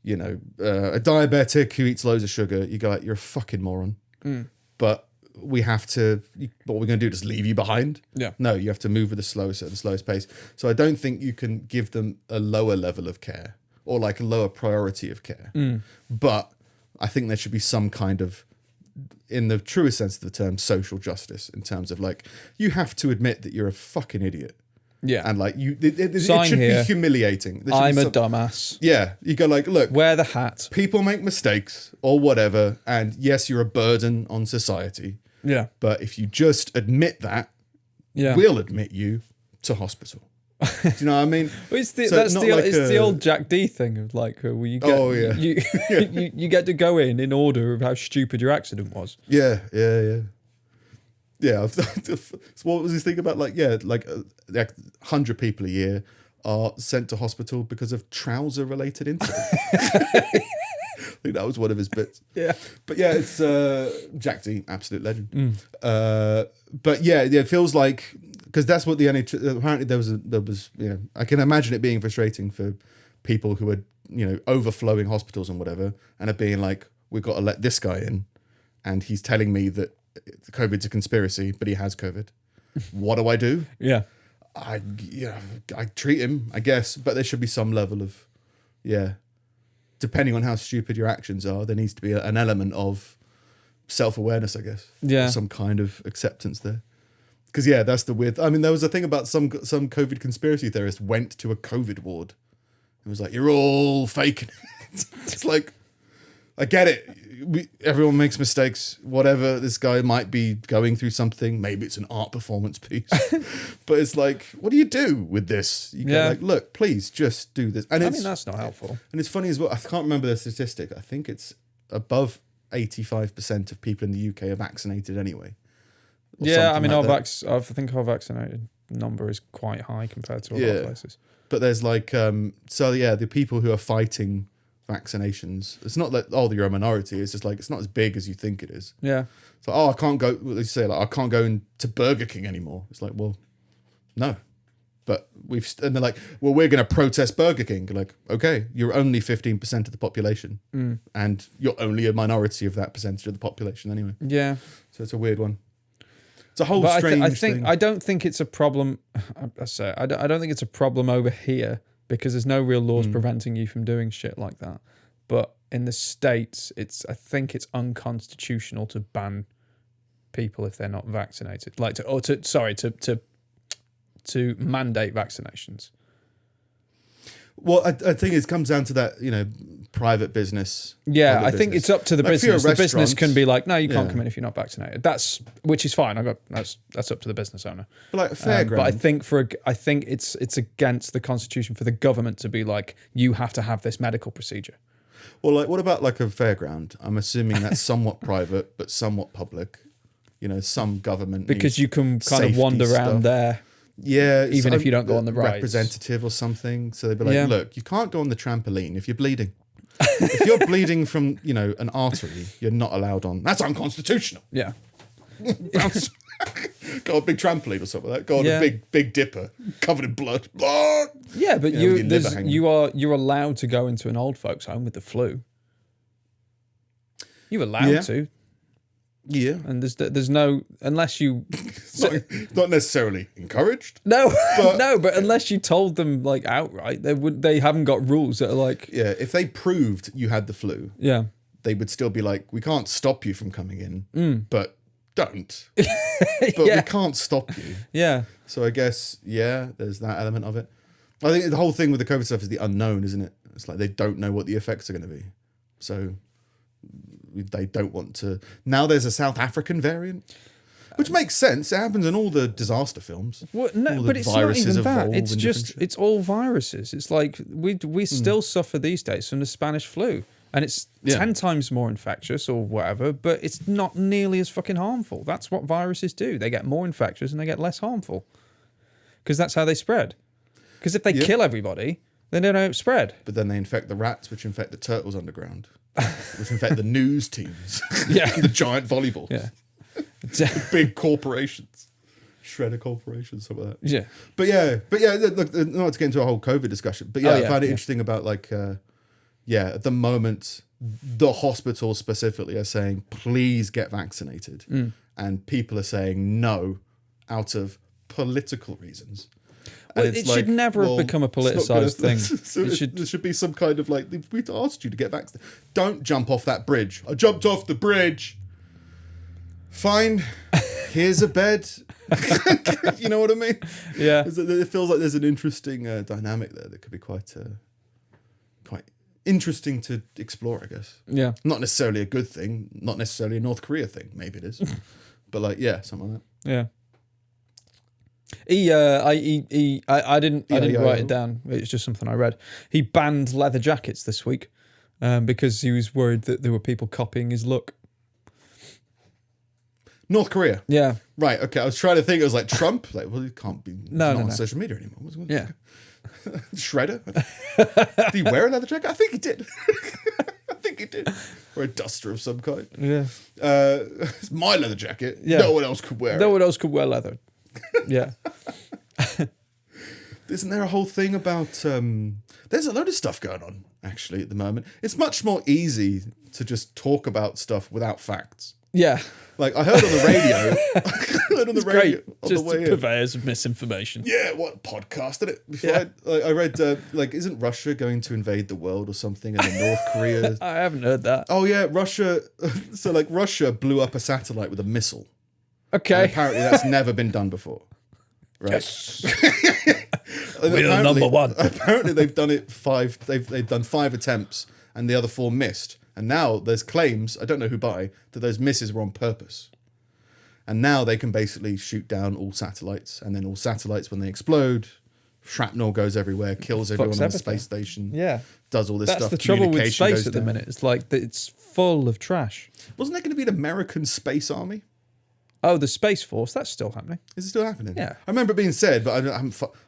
a diabetic who eats loads of sugar, you go like, you're a fucking moron. But we have to, what we're going to do, just leave you behind? Yeah. No, you have to move at the slowest pace. So I don't think you can give them a lower level of care or like a lower priority of care. But I think there should be some kind of, in the truest sense of the term, social justice in terms of like, you have to admit that you're a fucking idiot. Yeah. And like it should be humiliating. I'm a dumbass. Yeah. You go like, look. Wear the hat. People make mistakes or whatever. And yes, you're a burden on society. Yeah. But if you just admit that, we'll admit you to hospital. Do you know what I mean? Well, it's the old Jack D thing of like, well, you get, you get to go in order of how stupid your accident was. Yeah. So what was his thing about? Like 100 people a year are sent to hospital because of trouser-related incidents. I think that was one of his bits. Yeah. But yeah, it's Jack D, absolute legend. But yeah, it feels like, because that's what the NHS, apparently there was I can imagine it being frustrating for people who are, overflowing hospitals and whatever, and are being like, we've got to let this guy in, and he's telling me that COVID's a conspiracy, but he has COVID. What do I do? Yeah. I treat him, I guess, but there should be some level of, depending on how stupid your actions are, there needs to be an element of self-awareness, I guess. Yeah. Some kind of acceptance there. Because, that's the weird... I mean, there was a thing about some COVID conspiracy theorist went to a COVID ward and was like, you're all faking it. It's like, I get it. Everyone makes mistakes. Whatever, this guy might be going through something. Maybe it's an art performance piece. But it's like, what do you do with this? You go like, look, please just do this. And that's not helpful. And it's funny as well. I can't remember the statistic. I think it's above 85% of people in the UK are vaccinated anyway. Yeah, I mean, I think our vaccinated number is quite high compared to a lot of places. But there's like, the people who are fighting vaccinations, it's not that, you're a minority. It's just like, it's not as big as you think it is. Yeah. So, I can't go, they say, like, I can't go into Burger King anymore. It's like, well, no, But and they're like, well, we're going to protest Burger King. You're like, okay, you're only 15% of the population, and you're only a minority of that percentage of the population anyway. Yeah. So it's a weird one. It's a whole strange thing. I don't think it's a problem. I don't think it's a problem over here because there's no real laws preventing you from doing shit like that. But in the States, I think it's unconstitutional to ban people if they're not vaccinated. To mandate vaccinations. Well, I think it comes down to that, private business. Yeah, I think it's up to the business. The business can be like, no, you can't come in if you're not vaccinated. Which is fine. That's up to the business owner. But like fairground. But I think it's against the Constitution for the government to be like, you have to have this medical procedure. Well, like, what about like a fairground? I'm assuming that's somewhat private, but somewhat public. Some government because you can kind of wander around there. Yeah, even if you don't go on the rides. Representative or something. So they'd be like, look, you can't go on the trampoline if you're bleeding. If you're bleeding from, an artery, you're not allowed on. That's unconstitutional. Yeah. Go on a big trampoline or something like that. Go on a big dipper covered in blood. Yeah, but you're allowed to go into an old folks' home with the flu. You're allowed to. Yeah, and there's no unless you not necessarily encouraged. No, but unless you told them like outright, they haven't got rules that are like if they proved you had the flu, they would still be like, we can't stop you from coming in, but don't. But we can't stop you. Yeah. So I guess there's that element of it. I think the whole thing with the COVID stuff is the unknown, isn't it? It's like they don't know what the effects are going to be, so they don't want to. Now there's a South African variant, which makes sense. It happens in all the disaster films. Well, no, but it's not even that. It's just it's all viruses. It's like we still suffer these days from the Spanish flu, and it's 10 times more infectious or whatever, but it's not nearly as fucking harmful. That's what viruses do. They get more infectious and they get less harmful because that's how they spread. Because if they kill everybody, then they don't spread. But then they infect the rats, which infect the turtles underground. Which infect the news teams. The giant volleyball. Yeah. The big corporations. Shredder corporations, something like that. Yeah. But look, not to get into a whole COVID discussion, but I find it interesting about like, at the moment, the hospitals specifically are saying, please get vaccinated. And people are saying no out of political reasons. Well, it should never have become a politicised thing. So there should be some kind of like, we asked you to get vaccinated. Don't jump off that bridge. I jumped off the bridge. Fine. Here's a bed. You know what I mean? Yeah. It feels like there's an interesting dynamic there that could be quite interesting to explore, I guess. Yeah. Not necessarily a good thing. Not necessarily a North Korea thing. Maybe it is. But like, something like that. Yeah. I didn't write it down. It's just something I read. He banned leather jackets this week because he was worried that there were people copying his look. North Korea. Yeah. Right. Okay. I was trying to think. It was like Trump. Like, well, he can't be on social media anymore. Yeah. Shredder. Did he wear a leather jacket? I think he did. Or a duster of some kind. Yeah. It's my leather jacket. Yeah. No one else could wear it. No one else could wear leather. Yeah. Isn't there a whole thing about there's a load of stuff going on actually at the moment. It's much more easy to just talk about stuff without facts. Yeah. Like I heard on the radio. Great. On Just the way purveyors of misinformation. Yeah, what podcast did it? Before I read isn't Russia going to invade the world or something, and then North Korea? I haven't heard that. Oh yeah, Russia. So like Russia blew up a satellite with a missile. Okay. And apparently that's never been done before. Right. Yes. We're number one. Apparently they've done it they've done 5 attempts and the other 4 missed. And now there's claims, I don't know who by, that those misses were on purpose. And now they can basically shoot down all satellites, and then all satellites when they explode, shrapnel goes everywhere, kills everyone on the space station. Yeah. Does all this stuff. That's the trouble with space at the minute. It's like it's full of trash. Wasn't there going to be an American space army? Oh, the Space Force, that's still happening. Is it still happening? Yeah. I remember it being said, but I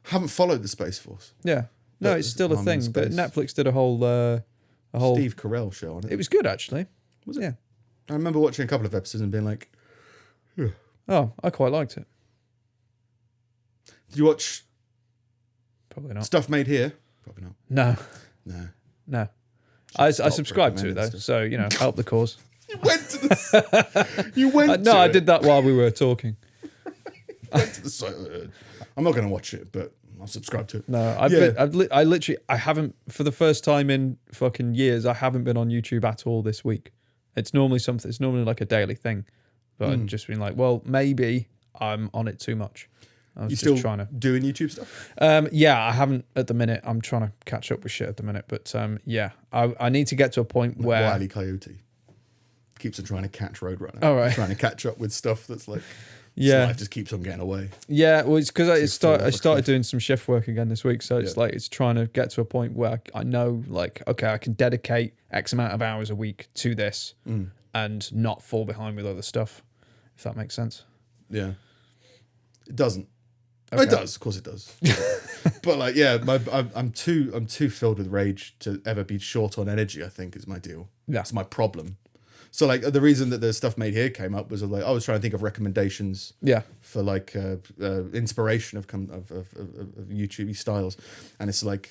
haven't followed the Space Force. Yeah. No, But it's still a thing. But space. Netflix did a whole Steve Carell show on it. It was good actually. Was it? Yeah. I remember watching a couple of episodes and being like, oh, I quite liked it. did you watch Probably not. Stuff made here? Probably not. No. I subscribe to it though, so help the cause. You went to the. You went. No, I did that while we were talking. Went to the site. I'm not going to watch it, but I'll subscribe to it. No, I literally haven't, for the first time in fucking years, I haven't been on YouTube at all this week. It's normally like a daily thing, but I've just been like, well, maybe I'm on it too much. I was You just still trying to doing YouTube stuff? Yeah, I haven't at the minute. I'm trying to catch up with shit at the minute, but yeah, I need to get to a point where Wile E. Coyote keeps on trying to catch Roadrunner. Oh, right. Trying to catch up with stuff that's like, yeah, life just keeps on getting away. Yeah, well, it's because I started doing some shift work again this week, so it's like it's trying to get to a point where I know, like, okay, I can dedicate X amount of hours a week to this and not fall behind with other stuff, if that makes sense. Yeah, it doesn't. Okay. It does, of course it does. But like, yeah, I'm too filled with rage to ever be short on energy. I think is my deal. Yeah, it's my problem. So like the reason that the Stuff Made Here came up was like I was trying to think of recommendations. Yeah. For like inspiration of YouTube styles, and it's like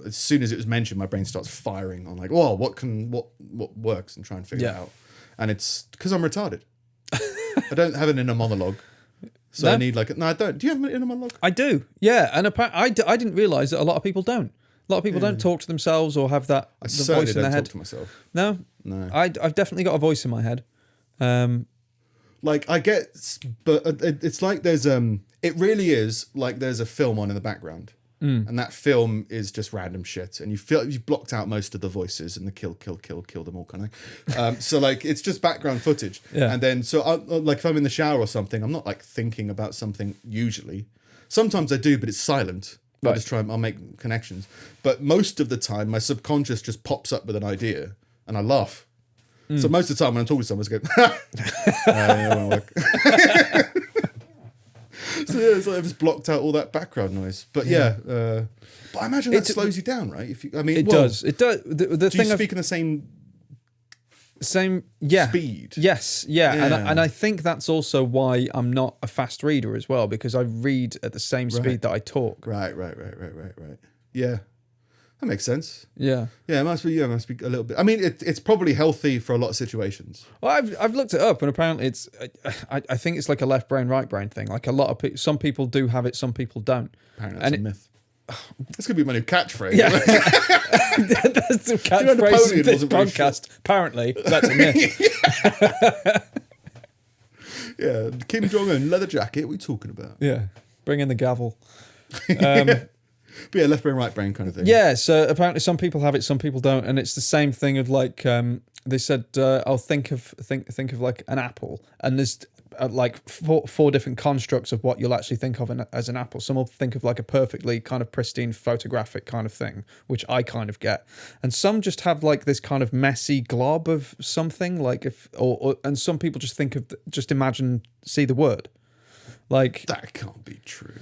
as soon as it was mentioned, my brain starts firing on like, whoa, what works, and try and figure it out. And it's because I'm retarded. I don't have an inner monologue. So I need like... No, I don't. Do you have an inner monologue? I do, yeah. And I didn't realise that a lot of people don't. A lot of people don't talk to themselves or have that voice in their head. I certainly don't talk to myself. No? I've definitely got a voice in my head. Like, I get... But it's like there's... It really is like there's a film on in the background. And that film is just random shit. And you feel you've blocked out most of the voices and the kill them all kind of thing. So like it's just background footage. Yeah. And then so like if I'm in the shower or something, I'm not like thinking about something usually. Sometimes I do, but it's silent. Right. I'll make connections. But most of the time my subconscious just pops up with an idea and I laugh. So most of the time when I'm talking to someone, I just go, it won't work. So yeah, it's like I've just blocked out all that background noise. But but I imagine that slows you down, right? It does. It does. The thing you speak in the same speed? Yes, yeah. And I think that's also why I'm not a fast reader as well, because I read at the same speed that I talk. Right. Yeah. That makes sense. Yeah. Yeah, it must be a little bit. I mean, it's probably healthy for a lot of situations. Well, I've looked it up, and apparently it's. I think it's like a left brain, right brain thing. Like a lot of some people do have it, some people don't. Apparently, that's a myth. This could be my new catchphrase. Yeah, that's the catchphrase of this podcast. Apparently, that's a myth. Yeah, Kim Jong-un leather jacket. What are we talking about? Yeah, bring in the gavel. But yeah, left brain, right brain kind of thing. Yeah, so apparently some people have it, some people don't, and it's the same thing of like they said. I'll think of like an apple, and there's like four different constructs of what you'll actually think of as an apple. Some will think of like a perfectly kind of pristine photographic kind of thing, which I kind of get, and some just have like this kind of messy glob of something, like and some people just think of see the word, like that can't be true.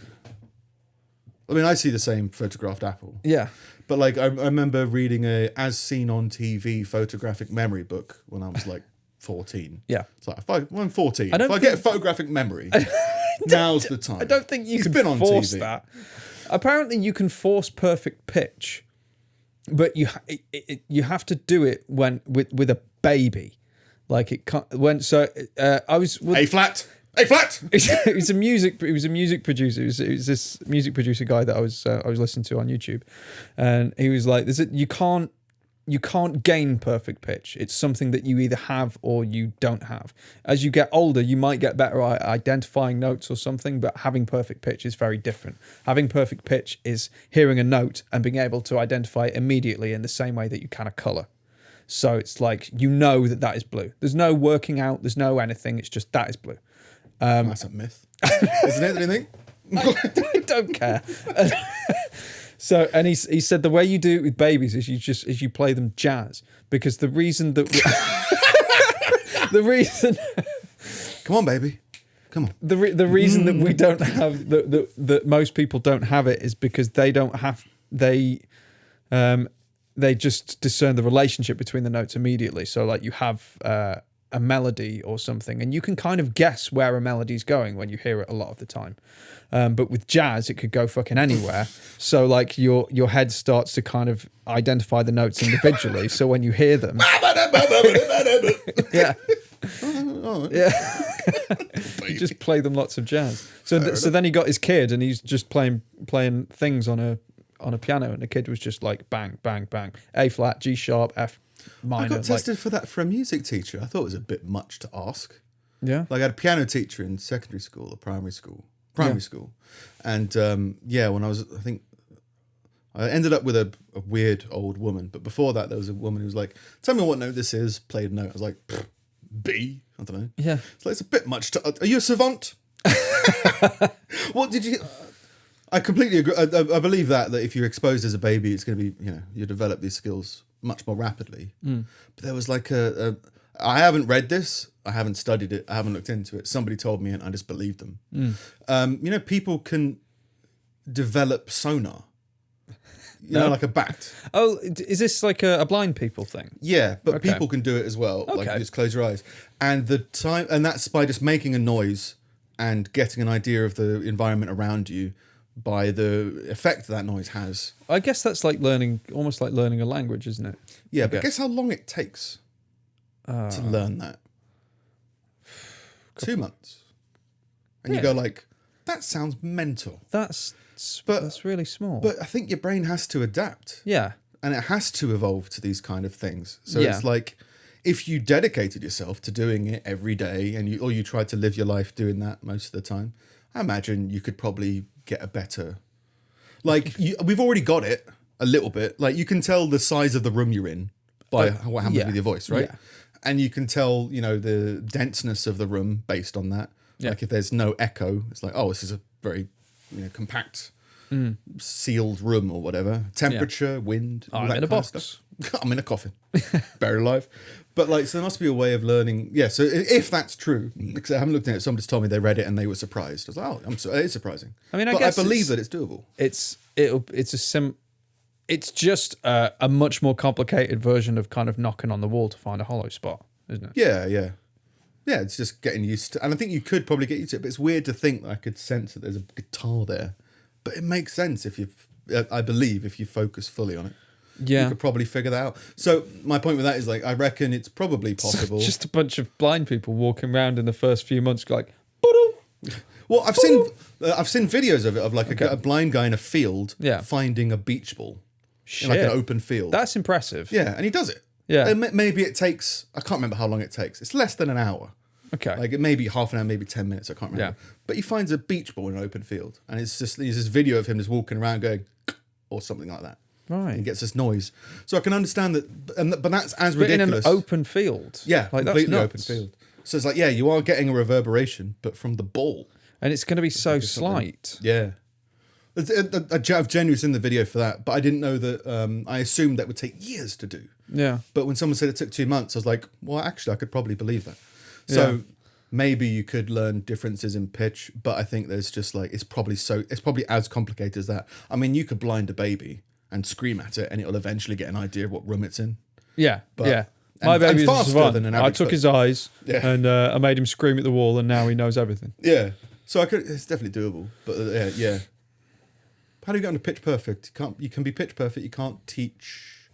I mean, I see the same photographed apple. Yeah. But like, I remember reading a As Seen on TV photographic memory book when I was like 14. Yeah. It's like, I'm 14. If I get a photographic memory, now's the time. I don't think you can force that. Apparently you can force perfect pitch, but you have to do it with a baby. Like it can't, I was... A flat. Hey, flat. It was a music producer. It was this music producer guy that I was listening to on YouTube, and he was like, you can't gain perfect pitch. It's something that you either have or you don't have. As you get older, you might get better at identifying notes or something, but having perfect pitch is very different. Having perfect pitch is hearing a note and being able to identify it immediately in the same way that you can a color. So it's like that is blue. There's no working out. There's no anything. It's just that is blue. That's a myth, isn't it? Anything? I don't care. So, and he said the way you do it with babies is you play them jazz, because the reason that come on, baby, come on. The reason that we don't have that most people don't have it is because they don't have they just discern the relationship between the notes immediately. So like you have a melody or something, and you can kind of guess where a melody's going when you hear it a lot of the time. But with jazz, it could go fucking anywhere. So like your head starts to kind of identify the notes individually. So when you hear them, yeah, yeah, you just play them lots of jazz. So so then he got his kid, and he's just playing things on a piano, and the kid was just like bang, bang, bang, A flat, G sharp, F minor. I got tested for that for a music teacher. I thought it was a bit much to ask. Yeah, like I had a piano teacher in secondary school or primary school, and when I think I ended up with a weird old woman. But before that, there was a woman who was like, "Tell me what note this is." Played a note. I was like, B. I don't know. Yeah, it's a bit much to. Are you a savant? What did you? I completely agree. I believe that if you're exposed as a baby, it's going to be, you develop these skills much more rapidly. But there was like I haven't read this, I haven't studied it, I haven't looked into it. Somebody told me and I just believed them. People can develop sonar. Like a bat. Oh, is this like a blind people thing? Yeah, but people can do it as well. Okay. Like just close your eyes. And that's by just making a noise and getting an idea of the environment around you by the effect that noise has. I guess that's like almost like learning a language, isn't it? Yeah, but guess how long it takes to learn that? 2 months. And you go like, that sounds mental. That's really small. But I think your brain has to adapt. Yeah. And it has to evolve to these kind of things. So it's like, if you dedicated yourself to doing it every day and you tried to live your life doing that most of the time, I imagine you could probably get a better... Like, we've already got it a little bit. Like, you can tell the size of the room you're in by what happens with your voice, right? Yeah. And you can tell, the denseness of the room based on that. Yeah. Like, if there's no echo, it's like, this is a very, compact, sealed room or whatever. Temperature, wind, all I'm that in a kind box. Of stuff. I'm in a coffin. Buried alive. But, so there must be a way of learning. Yeah, so if that's true, because I haven't looked at it, somebody just told me they read it and they were surprised. I was like, it is surprising. I mean, I guess I believe that it's doable. It's just a much more complicated version of kind of knocking on the wall to find a hollow spot, isn't it? Yeah. Yeah, it's just getting used to, and I think you could probably get used to it, but it's weird to think that I could sense that there's a guitar there. But it makes sense I believe if you focus fully on it. Yeah. You could probably figure that out. So my point with that is I reckon it's probably possible. Just a bunch of blind people walking around in the first few months like, well, I've seen videos of it, of a blind guy in a field finding a beach ball. In an open field. That's impressive. Yeah, and he does it. Yeah. And maybe it takes, I can't remember how long it takes. It's less than an hour. Okay. It may be half an hour, maybe 10 minutes, I can't remember. Yeah. But he finds a beach ball in an open field. And there's this video of him just walking around going, or something like that. Right. And he gets this noise. So I can understand that, but that's as ridiculous. In an open field. Yeah, completely open field. So it's you are getting a reverberation, but from the ball. And it's going to be so slight. Yeah. I've genuinely seen the video for that, but I didn't know that. I assumed that would take years to do. Yeah. But when someone said it took 2 months, I was like, well, actually, I could probably believe that. So maybe you could learn differences in pitch, but I think there's just it's probably as complicated as that. I mean, you could blind a baby and scream at it, and it'll eventually get an idea of what room it's in. Yeah. My baby is faster than an average. I took his eyes and I made him scream at the wall, and now he knows everything. Yeah. So it's definitely doable. But yeah. How do you get into pitch perfect? You can be pitch perfect. You can't teach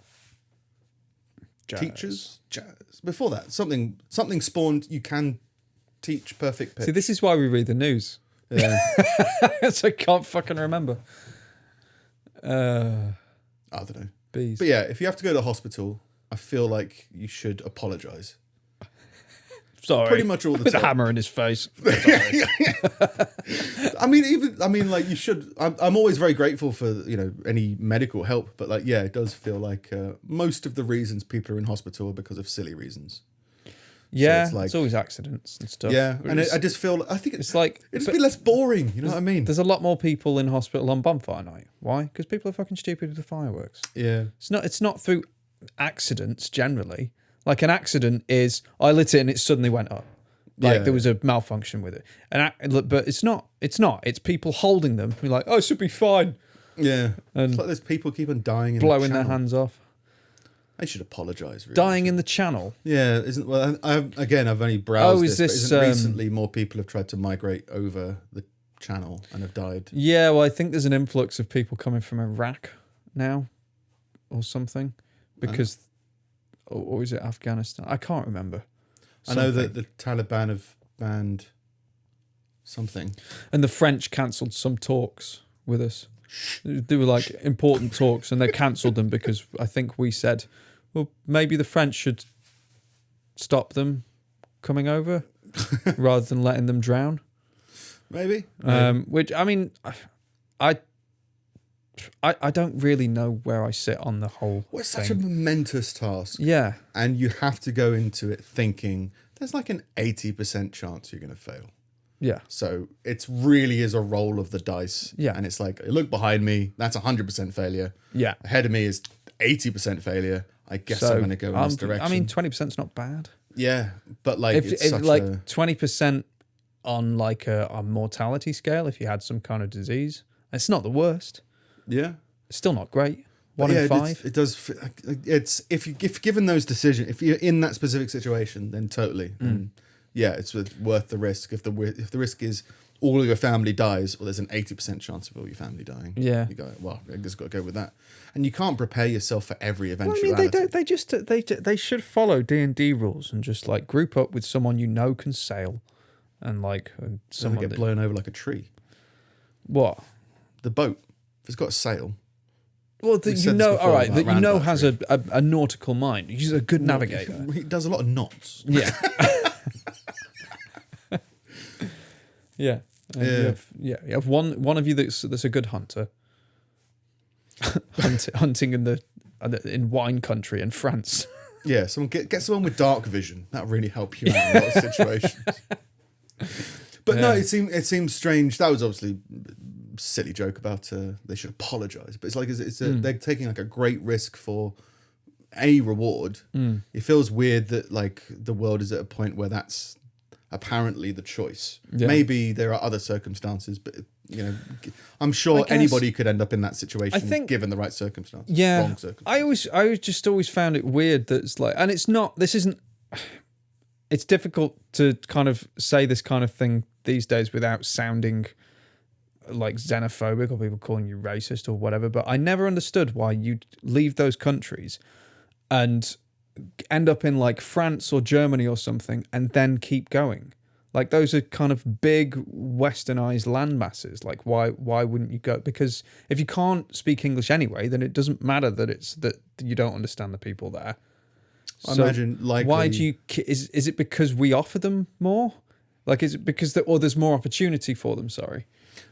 teachers jazz. Before that, something spawned. You can teach perfect pitch. See, this is why we read the news. Yeah, so I can't fucking remember. I don't know. Bees. But yeah, if you have to go to the hospital, I feel like you should apologise. Sorry. Pretty much all the time. With a hammer in his face. You should. I'm always very grateful for, any medical help. But it does feel like most of the reasons people are in hospital are because of silly reasons. Yeah, so it's always accidents and stuff. Yeah, and I just feel, I think it'd just be less boring. You know what I mean? There's a lot more people in hospital on bonfire night. Why? Because people are fucking stupid with the fireworks. Yeah. It's not through accidents generally. Like an accident is, I lit it and it suddenly went up. There was a malfunction with it. But it's not. It's people holding them. You're like, it should be fine. Yeah. And it's like there's people keep on dying. Blowing their hands off. They should apologise. Really. Dying in the Channel. Yeah, isn't well. I've only browsed is this. this, But isn't recently more people have tried to migrate over the channel and have died? Yeah, well, I think there's an influx of people coming from Iraq now, or something, because, or is it Afghanistan? I can't remember. I know that the Taliban have banned something, and the French cancelled some talks with us. They were like important talks, and they cancelled them because I think we said, well, maybe the French should stop them coming over rather than letting them drown. Maybe. Which, I mean, I don't really know where I sit on the whole Well, it's such thing. a momentous task. Yeah. And you have to go into it thinking there's like an 80% chance you're going to fail. Yeah. So it really is a roll of the dice. Yeah. And it's like, look behind me, that's 100% failure. Yeah. Ahead of me is 80% failure. I guess I'm going to go in this direction. I mean, 20%'s not bad. Yeah. But like, If like 20% on like a mortality scale, if you had some kind of disease, it's not the worst. Yeah. It's still not great. One in 5. It does. It's if given those decisions, if you're in that specific situation, then totally. Yeah, it's worth the risk. If the risk is all of your family dies, or there's an 80% chance of all your family dying. Yeah, you go, well, I just got to go with that. And you can't prepare yourself for every eventuality. Well, I mean, they should follow D&D rules and just like group up with someone you know can sail, and like someone get blown over like a tree. What? The boat. If it's got a sail. Well, you know, all right, that you know has a nautical mind. He's a good navigator. He does a lot of knots. Yeah. Yeah. You have one of you that's a good hunter. Hunting in wine country in France. Yeah, someone get someone with dark vision. That'll really help you out in a lot of situations. But no, it seems strange. That was obviously a silly joke about they should apologise. But it's like they're taking like a great risk for a reward. It feels weird that like the world is at a point where that's apparently the choice. Yeah. Maybe there are other circumstances, but you know, I'm sure anybody could end up in that situation given the right circumstances. Yeah, wrong circumstances. I just always found it weird that it's like, and it's not. This isn't. It's difficult to kind of say this kind of thing these days without sounding like xenophobic or people calling you racist or whatever. But I never understood why you'd leave those countries and end up in like France or Germany or something and then keep going. Like those are kind of big westernized land masses. Like why wouldn't you go? Because if you can't speak English anyway, then it doesn't matter that you don't understand the people there. I imagine likely. Why do you? Is it because we offer them more? Like is it because there's more opportunity for them? Sorry.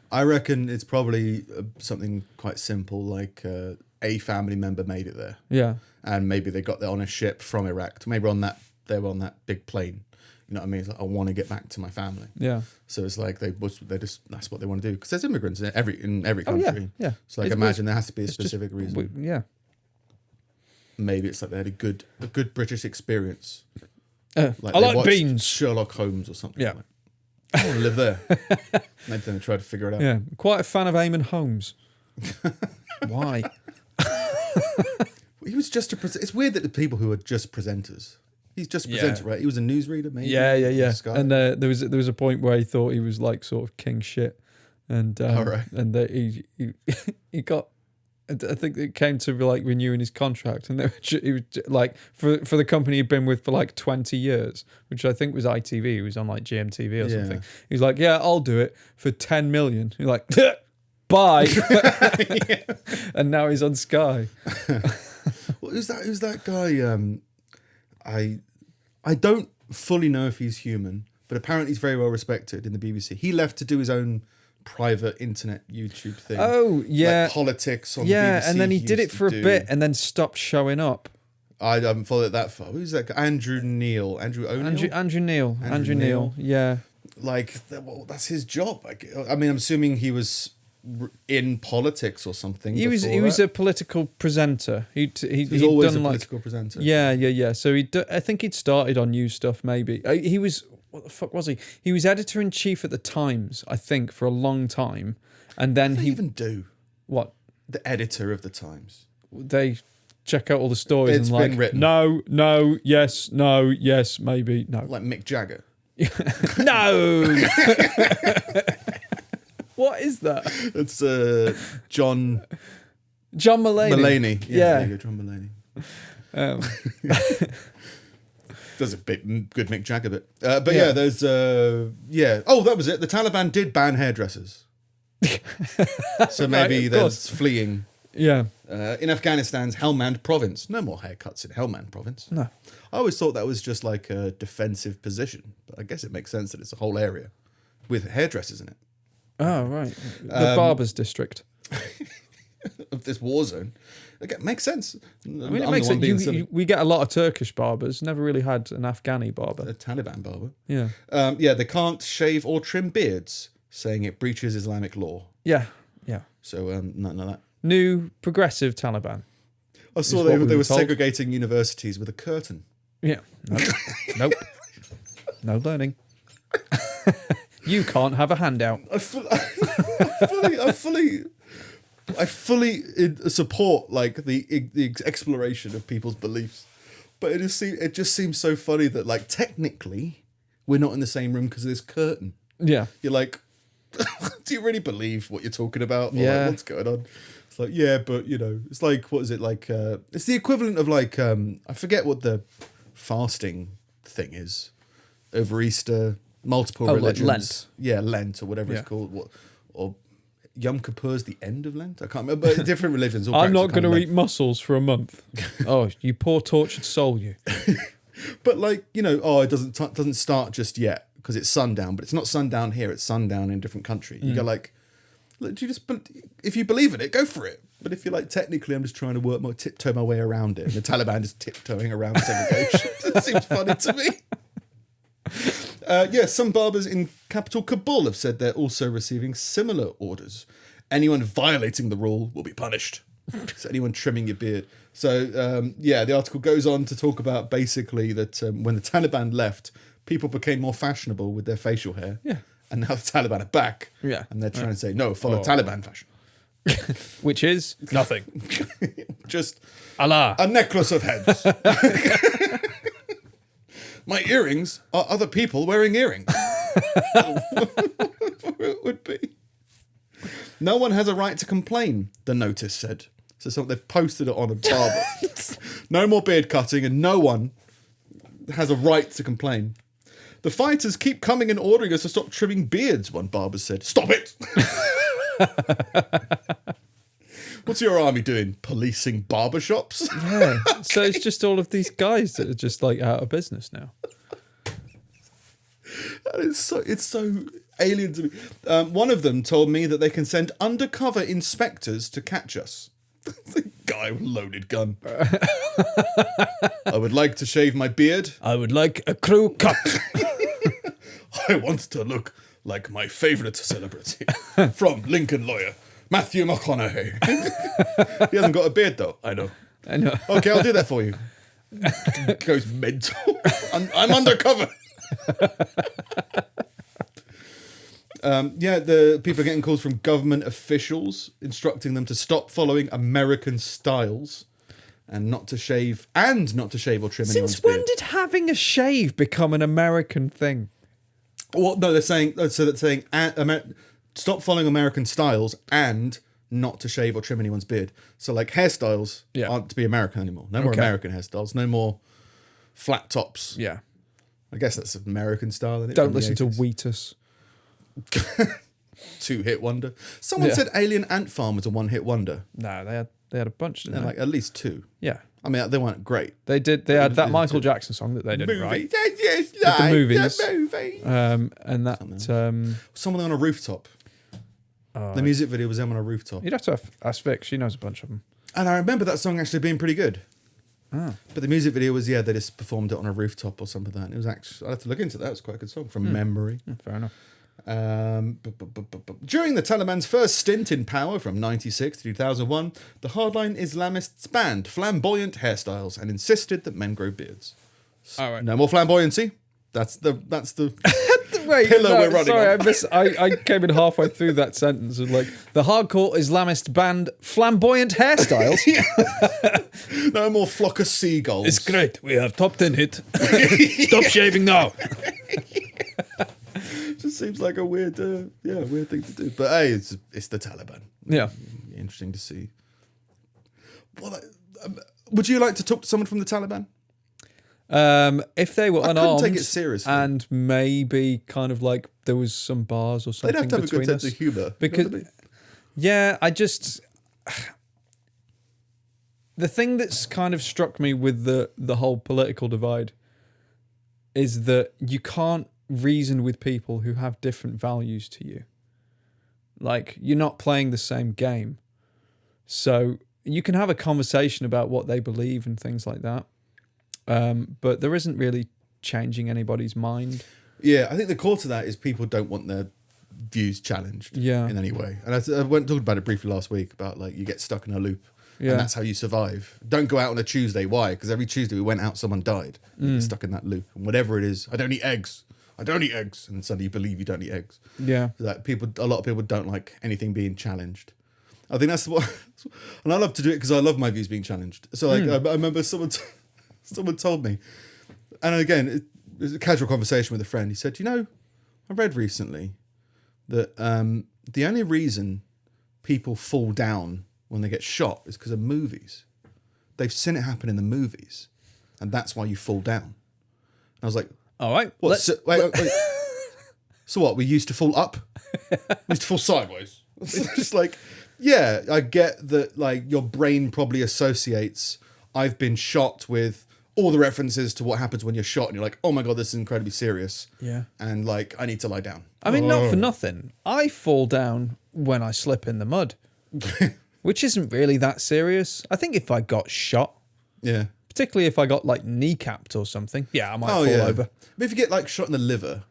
I reckon it's probably something quite simple, like a family member made it there. Yeah. And maybe they got there on a ship from Iraq. Maybe they were on that big plane. You know what I mean? It's like, I want to get back to my family. Yeah. So it's like that's what they want to do because there's immigrants in every country. Oh, yeah. So like imagine there has to be a specific reason. Yeah. Maybe it's like they had a good British experience. I like beans. Sherlock Holmes or something. Yeah. Like, I want to live there. Maybe then they try to figure it out. Yeah. Quite a fan of Eamon Holmes. Why? He was just it's weird that the people who are just presenters. He's just a presenter, right? He was a newsreader, maybe. Yeah. And there was a point where he thought he was like sort of king shit, and and he got. I think it came to like renewing his contract, and he was like for the company he'd been with for like 20 years, which I think was ITV. He was on like GMTV or something. He's like, yeah, I'll do it for 10 million. You're like, bye. And now he's on Sky. Well, who's that guy? I don't fully know if he's human, but apparently he's very well respected in the BBC. He left to do his own private internet YouTube thing. Oh, yeah. Like politics on the BBC. Yeah, and then he did it for a bit and then stopped showing up. I haven't followed it that far. Who's that guy? Andrew O'Neill. Andrew Neil. Yeah. Like, well, that's his job. I mean, I'm assuming he was in politics or something. He was a political presenter. He's always done a political presenter. Yeah. So I think he'd started on news stuff. Maybe he was. What the fuck was he? He was editor-in-chief at the Times, I think, for a long time, and then what did he even do? What? The editor of the Times. They check out all the stories It's and like, been written. no, yes, maybe, no. Like Mick Jagger. No! What is that? It's John Mulaney. Yeah, there you go, John Mulaney. There's a bit good Mick Jagger bit. But yeah, there's Oh, that was it. The Taliban did ban hairdressers. So maybe Right, there's fleeing. Yeah. In Afghanistan's Helmand province. No more haircuts in Helmand province. No. I always thought that was just like a defensive position. But I guess it makes sense that it's a whole area with hairdressers in it. Oh, right. The Barbers district. Of this war zone. Again, makes sense. I mean, it makes sense. We get a lot of Turkish barbers. Never really had an Afghani barber. A Taliban barber. Yeah. They can't shave or trim beards, saying it breaches Islamic law. Yeah. So none of that. New progressive Taliban. I saw they were segregating universities with a curtain. Yeah. Nope. No learning. You can't have a handout. I fully support like the exploration of people's beliefs, but it just seems so funny that like technically we're not in the same room because of this curtain. Yeah. You're like, do you really believe what you're talking about? Or Yeah. like, what's going on? It's like, yeah, but you know, it's like, what is it like? It's the equivalent of like, I forget what the fasting thing is over Easter. Multiple religions. Like Lent. Yeah, Lent or whatever it's called. Or Yom Kippur's the end of Lent? I can't remember. But different religions. All I'm not practice going to kind eat mussels for a month. Oh, you poor tortured soul, you. But like, you know, it doesn't start just yet because it's sundown, but it's not sundown here. It's sundown in a different country. You go like, look, if you believe in it, go for it. But if you're like, technically, I'm just trying to tiptoe my way around it. And the Taliban is tiptoeing around segregation. It seems funny to me. Some barbers in capital Kabul have said they're also receiving similar orders. Anyone violating the rule will be punished. So anyone trimming your beard. So, the article goes on to talk about basically that when the Taliban left, people became more fashionable with their facial hair. Yeah. And now the Taliban are back. Yeah. And they're trying to say, no, follow Taliban fashion. Which is nothing. Just Allah. a necklace of heads. My earrings are other people wearing earrings. It would be. No one has a right to complain, the notice said. So they posted it on a barber. No more beard cutting and no one has a right to complain. The fighters keep coming and ordering us to stop trimming beards, one barber said. Stop it! What's your army doing? Policing barbershops? Yeah. So it's just all of these guys that are just like out of business now. It's so alien to me. One of them told me that they can send undercover inspectors to catch us. The guy with a loaded gun. I would like to shave my beard. I would like a crew cut. I want to look like my favourite celebrity from Lincoln Lawyer, Matthew McConaughey. He hasn't got a beard though. I know. Okay, I'll do that for you. Goes mental. I'm undercover. The people are getting calls from government officials instructing them to stop following American styles and not to shave or trim anyone's beard. Since when did having a shave become an American thing? Well, no, they're saying stop following American styles and not to shave or trim anyone's beard. So like hairstyles aren't to be American anymore. No more American hairstyles. No more flat tops. Yeah. I guess that's American style. Isn't it? Don't listen to Wheatus. 2-hit wonder. Someone said Alien Ant Farm was a 1-hit wonder. No, they had a bunch, didn't they? Like at least 2. Yeah. I mean, they weren't great. They did. They had that Michael Jackson song that they didn't write. The movies. And that. Someone on a rooftop. The music video was them on a rooftop. You'd have to ask Vic. She knows a bunch of them. And I remember that song actually being pretty good. But the music video was, they just performed it on a rooftop or something like that. It was actually, I'd have to look into that. It was quite a good song from memory. Fair enough. During the Taliban's first stint in power from 96 to 2001, the hardline Islamists banned flamboyant hairstyles and insisted that men grow beards. All right. No more flamboyancy. That's the Wait, pillar no, we're running sorry, on. I came in halfway through that sentence and like the hardcore Islamist band flamboyant hairstyles. No more flock of seagulls. It's great. We have top 10 hit. Stop shaving now. Just seems like a weird, weird thing to do. But hey, it's the Taliban. Yeah. Interesting to see. Well, would you like to talk to someone from the Taliban? If they were I unarmed, couldn't take it seriously, and maybe kind of like there was some bars or something. they'd have to have a good between sense us. of humour. Because, yeah, the thing that's kind of struck me with the whole political divide is that you can't reason with people who have different values to you. Like, you're not playing the same game. So you can have a conversation about what they believe and things like that. But there isn't really changing anybody's mind. Yeah, I think the core to that is people don't want their views challenged in any way. And I went talked about it briefly last week about like you get stuck in a loop and that's how you survive. Don't go out on a Tuesday. Why? Because every Tuesday we went out, someone died. You get stuck in that loop. And whatever it is, I don't eat eggs. I don't eat eggs. And suddenly you believe you don't eat eggs. Yeah. That a lot of people don't like anything being challenged. I think that's what, and I love to do it because I love my views being challenged. So like, I remember someone told me, and again, it was a casual conversation with a friend. He said, "You know, I read recently that the only reason people fall down when they get shot is because of movies. They've seen it happen in the movies, and that's why you fall down." And I was like, all right, what? Wait. So what? We used to fall up. We used to fall sideways. It's just like, yeah, I get that. Like your brain probably associates I've been shot with all the references to what happens when you're shot, and you're like, oh my god, this is incredibly serious. Yeah. And like, I need to lie down. I mean, not for nothing. I fall down when I slip in the mud, which isn't really that serious. I think if I got shot, yeah, particularly if I got like kneecapped or something, I might fall over. But if you get like shot in the liver,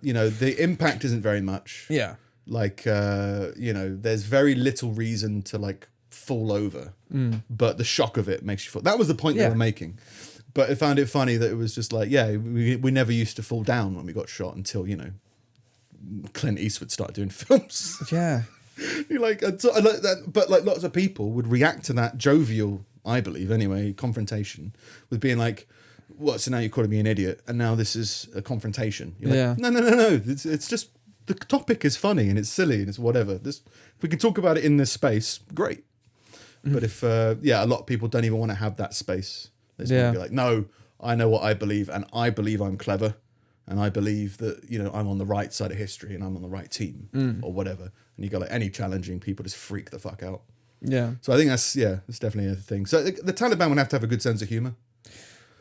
you know, the impact isn't very much. Yeah. Like, you know, there's very little reason to like fall over, but the shock of it makes you fall. That was the point they were making. But I found it funny that it was just like, we never used to fall down when we got shot until, you know, Clint Eastwood started doing films. Yeah. You're like, I like that, but like lots of people would react to that jovial, I believe anyway, confrontation with being like, what, so now you're calling me an idiot and now this is a confrontation. You're like, no. It's just, the topic is funny and it's silly and it's whatever. If we can talk about it in this space, great. But if, a lot of people don't even want to have that space. They just want to be like, no, I know what I believe and I believe I'm clever and I believe that, you know, I'm on the right side of history and I'm on the right team or whatever. And you go like, any challenging people just freak the fuck out. Yeah. So I think that's definitely a thing. So the Taliban would have to have a good sense of humor.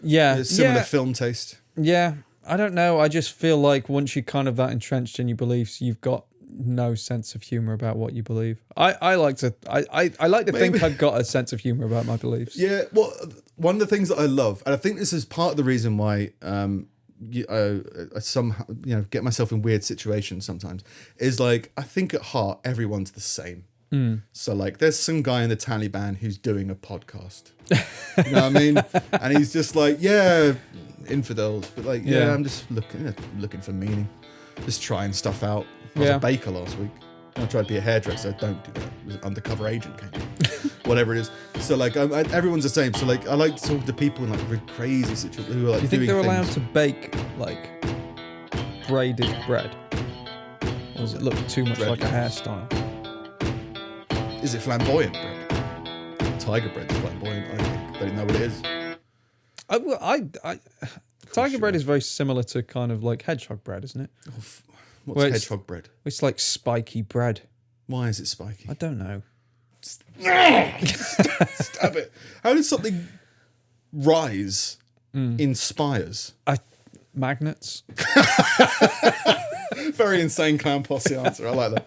Yeah. Similar film taste. Yeah. I don't know. I just feel like once you're kind of that entrenched in your beliefs, you've got no sense of humor about what you believe. I like to think I've got a sense of humor about my beliefs. Yeah. Well, one of the things that I love, and I think this is part of the reason why I somehow, you know, get myself in weird situations sometimes, is like, I think at heart, everyone's the same. So like there's some guy in the Taliban who's doing a podcast. You know what I mean? And he's just like, yeah, infidels, but like, yeah, I'm just looking for meaning. Just trying stuff out. I was a baker last week. I tried to be a hairdresser. Don't do that. It was an undercover agent came in. Whatever it is. So like everyone's the same. So like I like to talk to people in like really crazy situations who are like, do you think doing they're things. allowed to bake like braided bread? Or does it look too much like a hairstyle? Is it flamboyant bread? Tiger bread's flamboyant, I think. They don't know what it is. Tiger bread is very similar to kind of like hedgehog bread, isn't it? What's hedgehog bread? It's like spiky bread. Why is it spiky? I don't know. Stab it. How does something rise in spires? Magnets. Very insane clown posse answer. I like that.